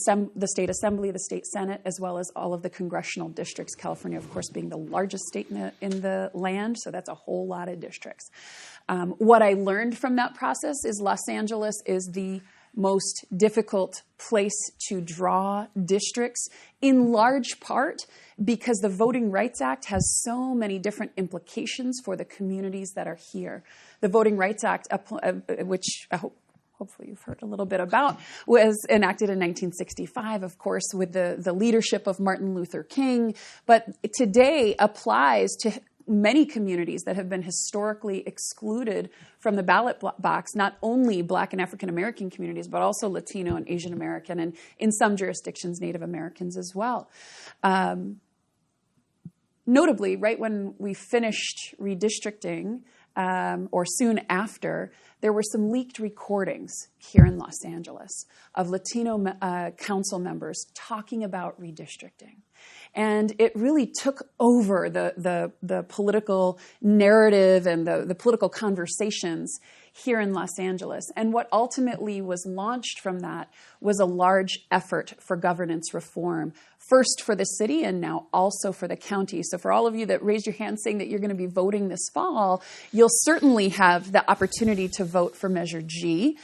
D: state assembly, the state senate, as well as all of the congressional districts. California, of course, being the largest state in the land, so that's a whole lot of districts. What I learned from that process is Los Angeles is the most difficult place to draw districts, in large part because the Voting Rights Act has so many different implications for the communities that are here. The Voting Rights Act, which hopefully you've heard a little bit about, was enacted in 1965, of course, with the leadership of Martin Luther King, but today applies to many communities that have been historically excluded from the ballot box, not only Black and African American communities, but also Latino and Asian American, and in some jurisdictions, Native Americans as well. Notably, right when we finished redistricting, or soon after, there were some leaked recordings here in Los Angeles of Latino council members talking about redistricting. And it really took over the political narrative and the political conversations here in Los Angeles. And what ultimately was launched from that was a large effort for governance reform, first for the city and now also for the county. So for all of you that raised your hand saying that you're going to be voting this fall, you'll certainly have the opportunity to vote for Measure G,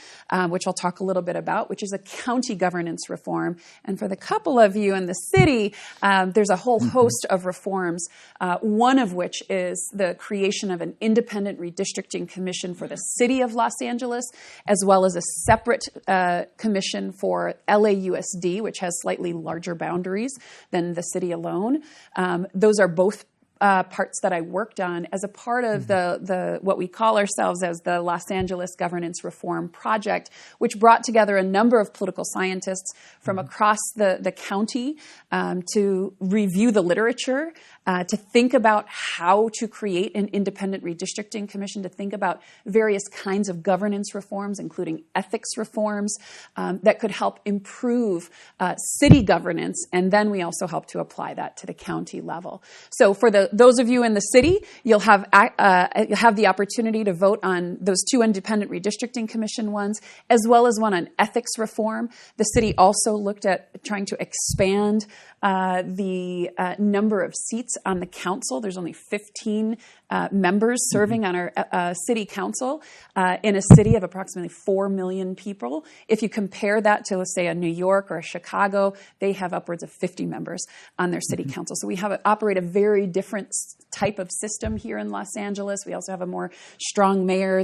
D: which I'll talk a little bit about, which is a county governance reform. And for the couple of you in the city, there's a whole host of reforms, one of which is the creation of an independent redistricting commission for the city of Los Angeles, as well as a separate commission for LAUSD, which has slightly larger boundaries than the city alone. Those are both parts that I worked on as a part of the what we call ourselves as the Los Angeles Governance Reform Project, which brought together a number of political scientists from across the county to review the literature, to think about how to create an independent redistricting commission, to think about various kinds of governance reforms, including ethics reforms, that could help improve city governance. And then we also help to apply that to the county level. So for those of you in the city, you'll have the opportunity to vote on those 2 independent redistricting commission ones, as well as one on ethics reform. The city also looked at trying to expand the number of seats on the council. There's only 15 members serving on our city council in a city of approximately 4 million people. If you compare that to, let's say, a New York or a Chicago, they have upwards of 50 members on their city council. So we operate a very different type of system here in Los Angeles. We also have a more strong mayor.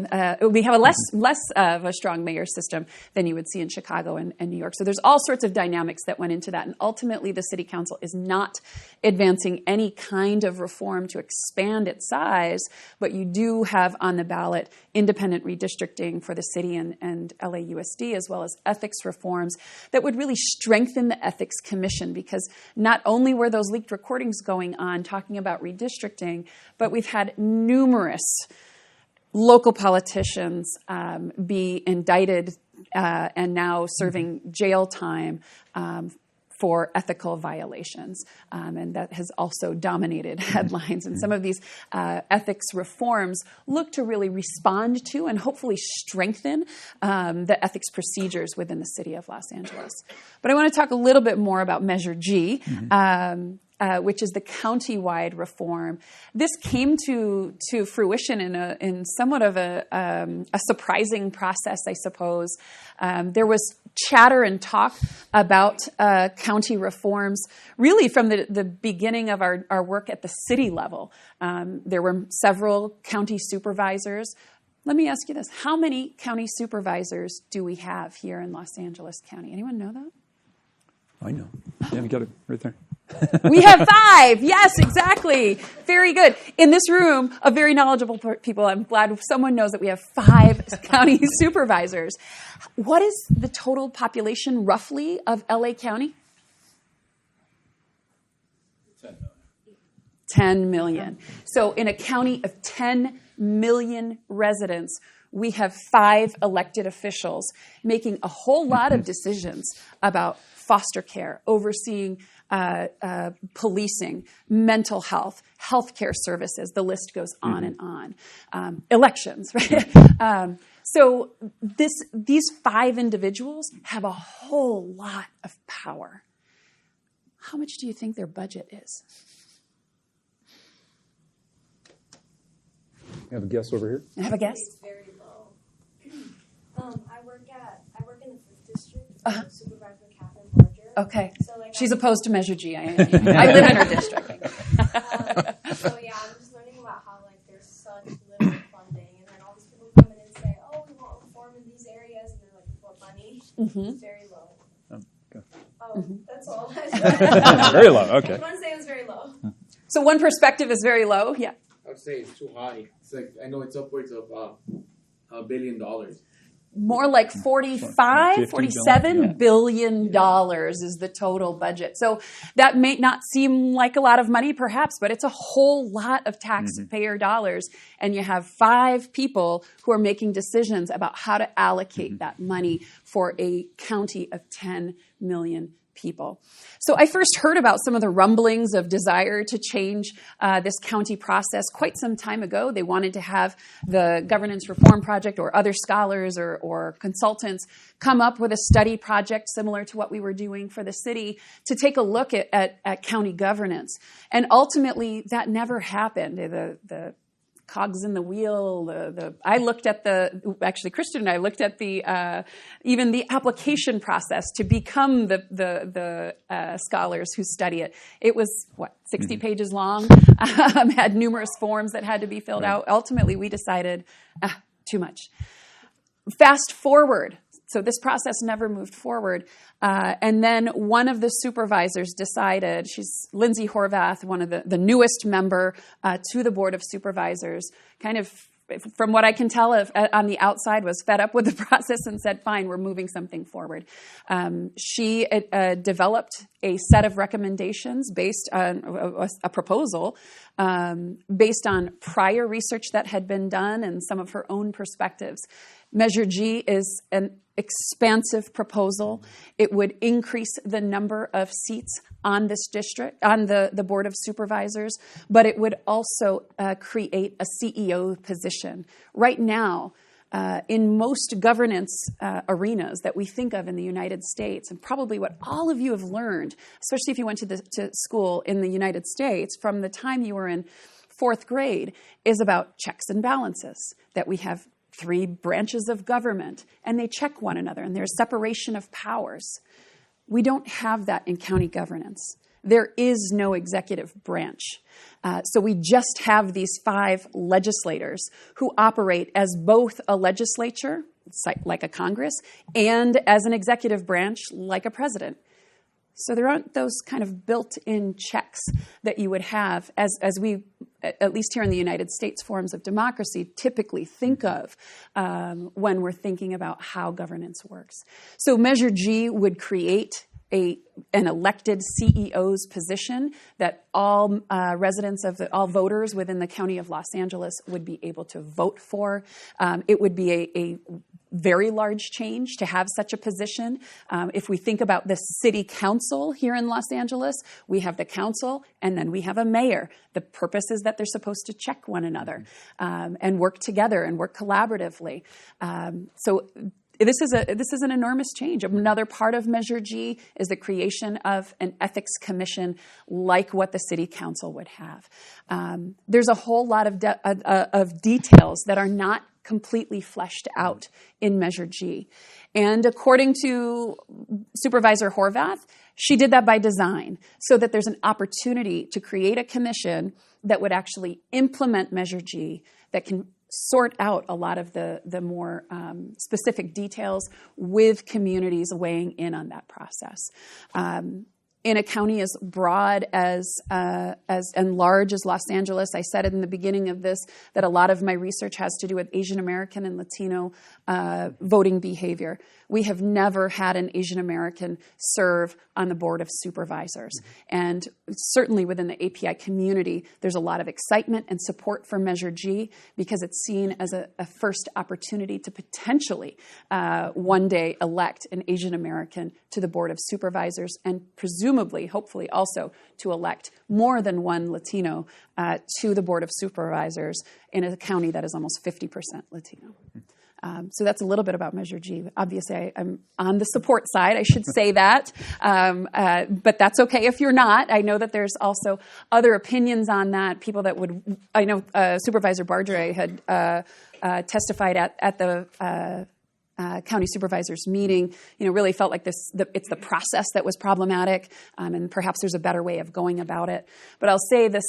D: We have a less of a strong mayor system than you would see in Chicago and New York. So there's all sorts of dynamics that went into that. And ultimately, the city council is not advancing any kind of reform to expand its size, but you do have on the ballot independent redistricting for the city and LAUSD, as well as ethics reforms that would really strengthen the Ethics Commission, because not only were those leaked recordings going on talking about redistricting, but we've had numerous local politicians be indicted and now serving jail time for ethical violations. And that has also dominated headlines. And some of these ethics reforms look to really respond to and hopefully strengthen the ethics procedures within the city of Los Angeles. But I want to talk a little bit more about Measure G, which is the county-wide reform. This came to fruition in somewhat of a surprising process, I suppose. There was chatter and talk about county reforms really from the beginning of our work at the city level. There were several county supervisors. Let me ask you this. How many county supervisors do we have here in Los Angeles County? Anyone know that?
A: I know. Yeah, we got it right there.
D: We have 5. Yes, exactly. Very good. In this room of very knowledgeable people, I'm glad someone knows that we have 5 county supervisors. What is the total population, roughly, of LA County? 10 million. So in a county of 10 million residents, we have 5 elected officials making a whole lot of decisions about foster care, overseeing policing, mental health, healthcare services. The list goes on and on. Elections, right? So these 5 individuals have a whole lot of power. How much do you think their budget is?
A: You have a guess over here?
D: I have a guess?
G: It's very low. I work in the 5th district, Supervisor Catherine Barger.
D: Okay.
G: So,
D: she's opposed to Measure G. I live in her district.
G: So yeah, I'm just learning about how there's such little funding, and then all these people come in and say, "Oh, we want reform in these areas," and they're like, "What money?" It's very low. That's all.
A: Very low. Okay.
G: I want to say it was very low.
D: So one perspective is very low. Yeah.
H: I would say it's too high. It's I know it's upwards of $1 billion.
D: More like 45, 47 billion dollars is the total budget. So that may not seem like a lot of money, perhaps, but it's a whole lot of taxpayer dollars. And you have 5 people who are making decisions about how to allocate that money for a county of 10 million people. So I first heard about some of the rumblings of desire to change this county process quite some time ago. They wanted to have the Governance Reform Project or other scholars or consultants come up with a study project similar to what we were doing for the city to take a look at county governance. And ultimately, that never happened. The cogs in the wheel. I looked at Kristen and I looked at even the application process to become the scholars who study it. It was 60 pages long. Had numerous forms that had to be filled out. Ultimately, we decided too much. Fast forward So this process never moved forward. And then one of the supervisors decided, she's Lindsay Horvath, one of the newest member to the Board of Supervisors, kind of, from what I can tell on the outside, was fed up with the process and said, fine, we're moving something forward. She developed a set of recommendations based on a proposal based on prior research that had been done and some of her own perspectives. Measure G is an expansive proposal. It would increase the number of seats on this district, on the Board of Supervisors, but it would also create a CEO position. Right now, in most governance arenas that we think of in the United States, and probably what all of you have learned, especially if you went to school in the United States from the time you were in 4th grade, is about checks and balances, that we have 3 branches of government, and they check one another, and there's separation of powers. We don't have that in county governance. There is no executive branch. So we just have these 5 legislators who operate as both a legislature, like a Congress, and as an executive branch, like a president. So there aren't those kind of built-in checks that you would have, as we, at least here in the United States, forms of democracy typically think of when we're thinking about how governance works. So Measure G would create an elected CEO's position that all residents of all voters within the County of Los Angeles would be able to vote for. It would be a very large change to have such a position. If we think about the city council here in Los Angeles, we have the council and then we have a mayor. The purpose is that they're supposed to check one another and work together and work collaboratively. So this is an enormous change. Another part of Measure G is the creation of an ethics commission like what the city council would have. There's a whole lot of details that are not completely fleshed out in Measure G. And according to Supervisor Horvath, she did that by design so that there's an opportunity to create a commission that would actually implement Measure G, that can sort out a lot of the more specific details with communities weighing in on that process. In a county as broad as and large as Los Angeles, I said in the beginning of this that a lot of my research has to do with Asian American and Latino voting behavior. We have never had an Asian American serve on the Board of Supervisors. And certainly within the API community, there's a lot of excitement and support for Measure G because it's seen as a first opportunity to potentially one day elect an Asian American to the Board of Supervisors and presumably, hopefully also to elect more than one Latino to the Board of Supervisors in a county that is almost 50% Latino. So that's a little bit about Measure G. Obviously, I'm on the support side. I should say that. But that's okay if you're not. I know that there's also other opinions on that. People that would, I know Supervisor Bardre had testified at the county supervisors meeting, really felt like it's the process that was problematic, and perhaps there's a better way of going about it. But I'll say this,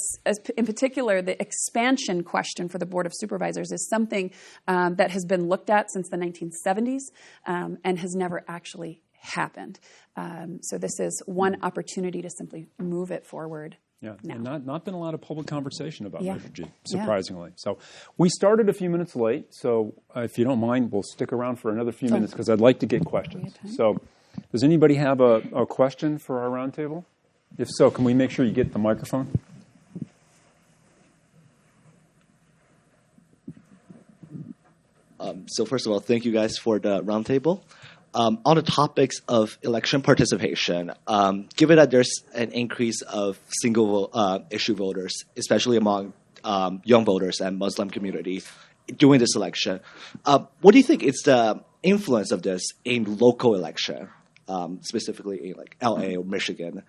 D: in particular, the expansion question for the Board of Supervisors is something that has been looked at since the 1970s and has never actually happened. So this is one opportunity to simply move it forward.
A: Yeah,
D: now.
A: and not been a lot of public conversation about Measure G, surprisingly.
D: Yeah.
A: So we started a few minutes late, so if you don't mind, we'll stick around for another few minutes because I'd like to get questions. So does anybody have a question for our roundtable? If so, can we make sure you get the microphone?
I: So first of all, thank you guys for the roundtable. On the topics of election participation, given that there's an increase of single issue voters, especially among young voters and Muslim community during this election, what do you think is the influence of this in local election, specifically in like LA or Michigan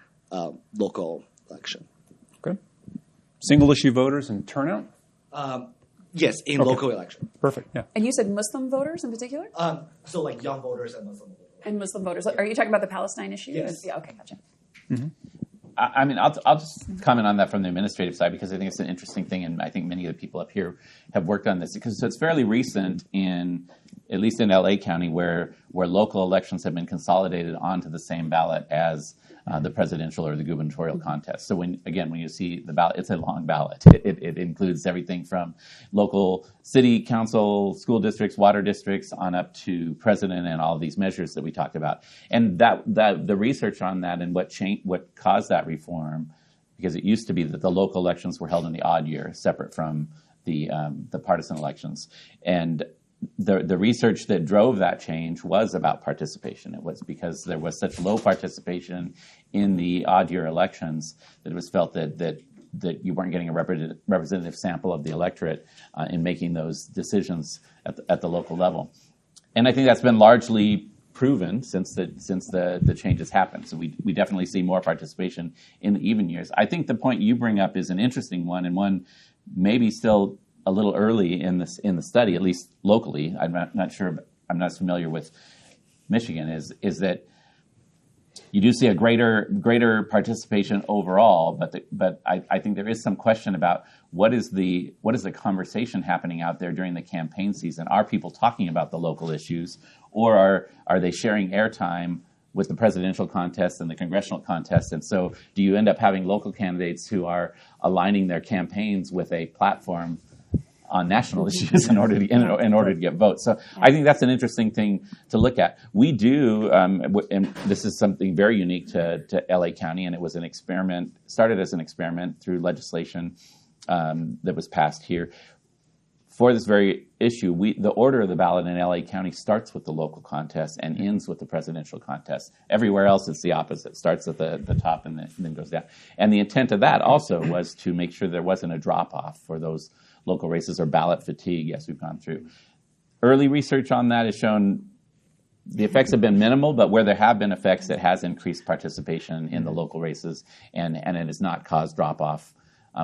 I: local election?
A: Okay. Single issue voters and turnout?
I: Yes, in local election.
A: Perfect, yeah.
D: And you said Muslim voters in particular?
I: So like young voters and Muslim voters.
D: And Muslim voters. Are you talking about the Palestine issue?
I: Yes.
D: Yeah, okay, gotcha.
A: Mm-hmm.
C: I mean, I'll just comment on that from the administrative side because I think it's an interesting thing, and I think many of the people up here have worked on this because it's fairly recent in at least in LA County, where local elections have been consolidated onto the same ballot as the presidential or the gubernatorial contest. So when you see the ballot, it's a long ballot. It includes everything from local city council, school districts, water districts, on up to president and all of these measures that we talked about. And that the research on that and what caused that reform, because it used to be that the local elections were held in the odd year, separate from the partisan elections. And the research that drove that change was about participation. It was because there was such low participation in the odd year elections that it was felt that you weren't getting a representative sample of the electorate in making those decisions at the local level. And I think that's been largely proven since the changes happened. So we definitely see more participation in the even years. I think the point you bring up is an interesting one, and one maybe still a little early in the study, at least locally. I'm not sure. I'm not as familiar with Michigan. Is that you do see a greater participation overall, but I think there is some question about what is the conversation happening out there during the campaign season. Are people talking about the local issues, or are they sharing airtime with the presidential contest and the congressional contest? And so do you end up having local candidates who are aligning their campaigns with a platform on national issues in order to get votes? So I think that's an interesting thing to look at. We do, and this is something very unique to LA County, and it was an experiment, started as an experiment through legislation that was passed here. For this very issue, the order of the ballot in LA County starts with the local contest and ends with the presidential contest. Everywhere else, it's the opposite. It starts at the top and then goes down. And the intent of that also was to make sure there wasn't a drop-off for those local races or ballot fatigue, as we've gone through. Early research on that has shown the effects have been minimal, but where there have been effects, it has increased participation in the local races, and it has not caused drop-off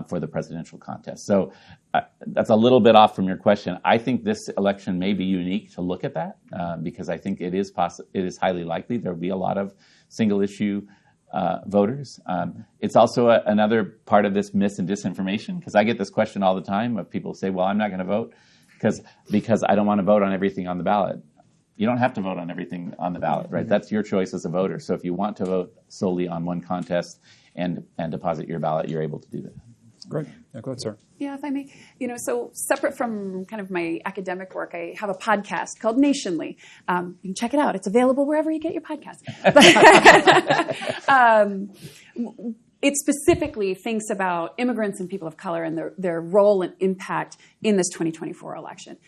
C: for the presidential contest. So that's a little bit off from your question. I think this election may be unique to look at that because I think it is highly likely there will be a lot of single-issue voters. It's also another part of this mis and disinformation, because I get this question all the time of people say, well, I'm not going to vote because I don't want to vote on everything on the ballot. You don't have to vote on everything on the ballot, right? That's your choice as a voter. So if you want to vote solely on one contest and deposit your ballot, you're able to do that.
A: Great. Yeah, go ahead, Sara. Yeah,
D: if I may. So separate from kind of my academic work, I have a podcast called Nationally. You can check it out. It's available wherever you get your podcasts. It specifically thinks about immigrants and people of color and their role and impact in this 2024 election.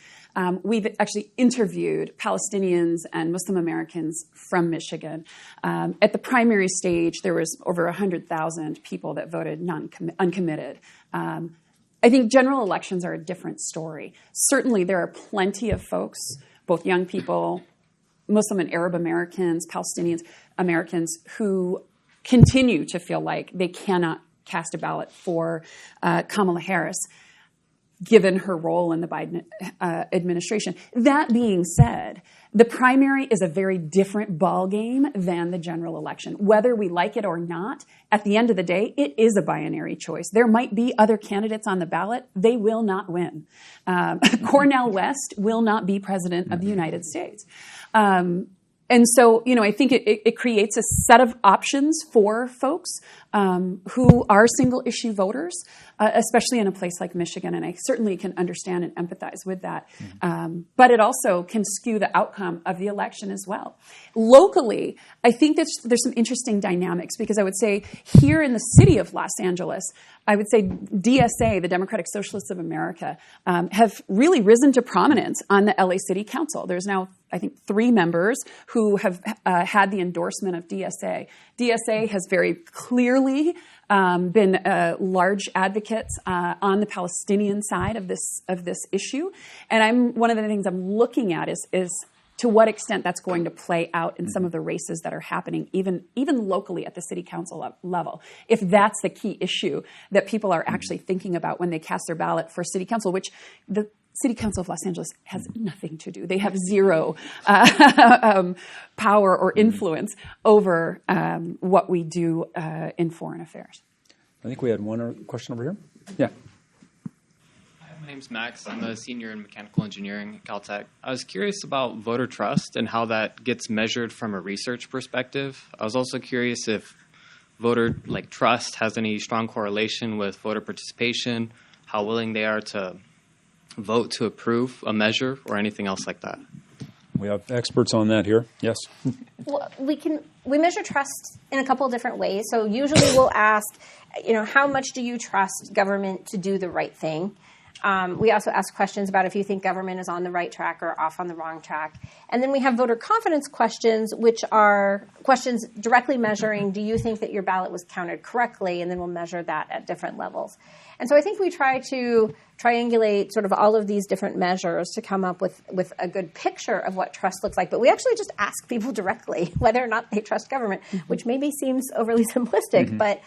D: We've actually interviewed Palestinians and Muslim Americans from Michigan. At the primary stage, there was over 100,000 people that voted uncommitted. I think general elections are a different story. Certainly, there are plenty of folks, both young people, Muslim and Arab Americans, Palestinians, Americans, who continue to feel like they cannot cast a ballot for Kamala Harris, given her role in the Biden administration. That being said, the primary is a very different ballgame than the general election. Whether we like it or not, at the end of the day, it is a binary choice. There might be other candidates on the ballot. They will not win. Cornel West will not be president of the United States. And so, I think it creates a set of options for folks who are single-issue voters, especially in a place like Michigan, and I certainly can understand and empathize with that. But it also can skew the outcome of the election as well. Locally, I think there's some interesting dynamics, because I would say here in the city of Los Angeles, I would say DSA, the Democratic Socialists of America, have really risen to prominence on the LA City Council. There's now, I think, 3 members who have had the endorsement of DSA. DSA has very clearly been large advocates on the Palestinian side of this issue, and one of the things I'm looking at is to what extent that's going to play out in some of the races that are happening, even locally at the city council level. If that's the key issue that people are actually thinking about when they cast their ballot for city council, which the City Council of Los Angeles has nothing to do. They have zero power or influence over what we do in foreign affairs.
A: I think we had one question over here. Yeah.
J: Hi, My name's Max. I'm a senior in mechanical engineering at Caltech. I was curious about voter trust and how that gets measured from a research perspective. I was also curious if voter trust has any strong correlation with voter participation, how willing they are to vote to approve a measure or anything else like that.
A: We have experts on that here. Yes.
B: Well, we measure trust in a couple of different ways. So usually we'll ask, how much do you trust government to do the right thing? We also ask questions about if you think government is on the right track or off on the wrong track. And then we have voter confidence questions, which are questions directly measuring, do you think that your ballot was counted correctly? And then we'll measure that at different levels. And so I think we try to triangulate sort of all of these different measures to come up with a good picture of what trust looks like. But we actually just ask people directly whether or not they trust government, which maybe seems overly simplistic, but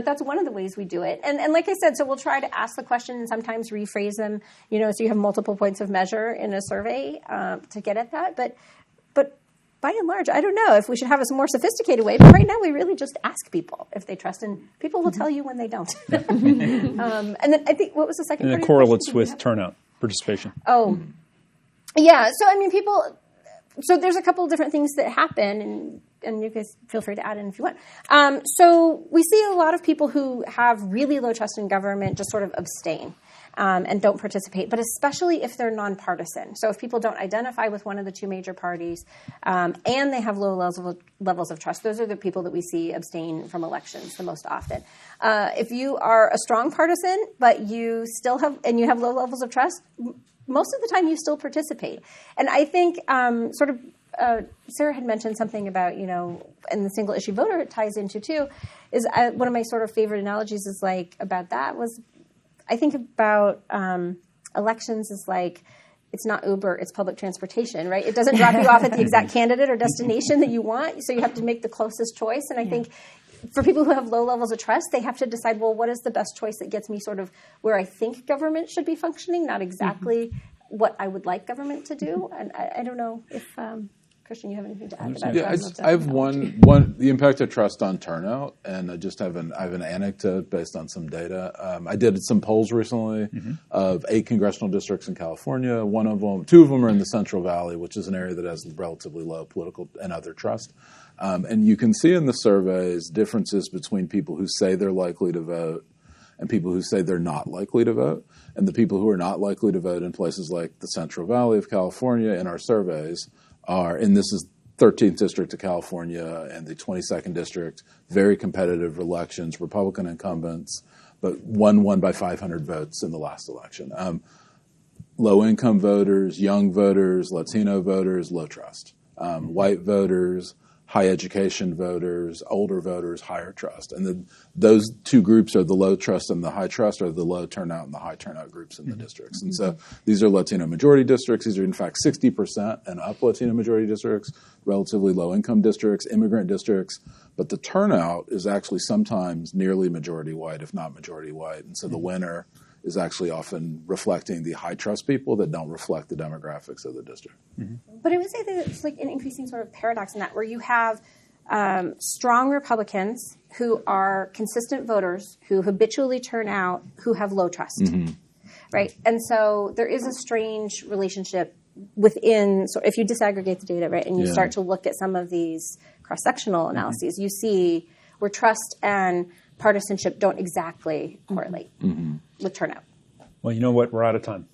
B: that's one of the ways we do it. And like I said, so we'll try to ask the question and sometimes rephrase them, so you have multiple points of measure in a survey to get at that. But by and large, I don't know if we should have a more sophisticated way, but right now we really just ask people if they trust, and people will tell you when they don't. And then I think, what was the second part?
A: And it correlates with turnout, participation.
B: Oh, yeah. So, so there's a couple of different things that happen, and you guys feel free to add in if you want. So we see a lot of people who have really low trust in government just sort of abstain. And don't participate, but especially if they're nonpartisan. So if people don't identify with one of the two major parties and they have low levels of trust, those are the people that we see abstain from elections the most often. If you are a strong partisan, but you still have low levels of trust, most of the time you still participate. And I think Sara had mentioned something about, and the single issue voter it ties into too, is one of my sort of favorite analogies is about that was, I think about elections as it's not Uber, it's public transportation, right? It doesn't drop you off at the exact candidate or destination that you want, so you have to make the closest choice. And I think for people who have low levels of trust, they have to decide, well, what is the best choice that gets me sort of where I think government should be functioning, not exactly what I would like government to do. And I don't know if... Christian, you have anything to add to that?
E: Yeah, I have one the impact of trust on turnout, and I just have an anecdote based on some data. I did some polls recently of 8 congressional districts in California. 2 of them are in the Central Valley, which is an area that has relatively low political and other trust. And you can see in the surveys differences between people who say they're likely to vote and people who say they're not likely to vote. And the people who are not likely to vote in places like the Central Valley of California in our surveys are, and this is 13th District of California and the 22nd District, very competitive elections, Republican incumbents, but one won by 500 votes in the last election. Low-income voters, young voters, Latino voters, low trust. White voters, high education voters, older voters, higher trust. And those two groups are the low trust and the high trust, are the low turnout and the high turnout groups in the districts. And so these are Latino majority districts. These are, in fact, 60% and up Latino majority districts, relatively low income districts, immigrant districts. But the turnout is actually sometimes nearly majority white, if not majority white. And so the winner is actually often reflecting the high trust people that don't reflect the demographics of the district.
B: But I would say that it's an increasing sort of paradox in that, where you have strong Republicans who are consistent voters, who habitually turn out, who have low trust, right? And so there is a strange relationship within, so if you disaggregate the data, right, and you start to look at some of these cross-sectional analyses, you see where trust and partisanship don't exactly correlate with turnout.
A: Well, you know what? We're out of time.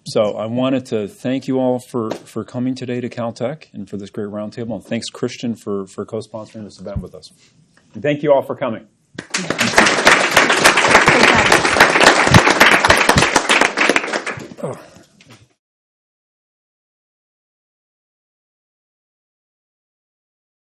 A: So I wanted to thank you all for coming today to Caltech and for this great roundtable. And thanks, Christian, for co-sponsoring this event with us. And thank you all for coming. Oh.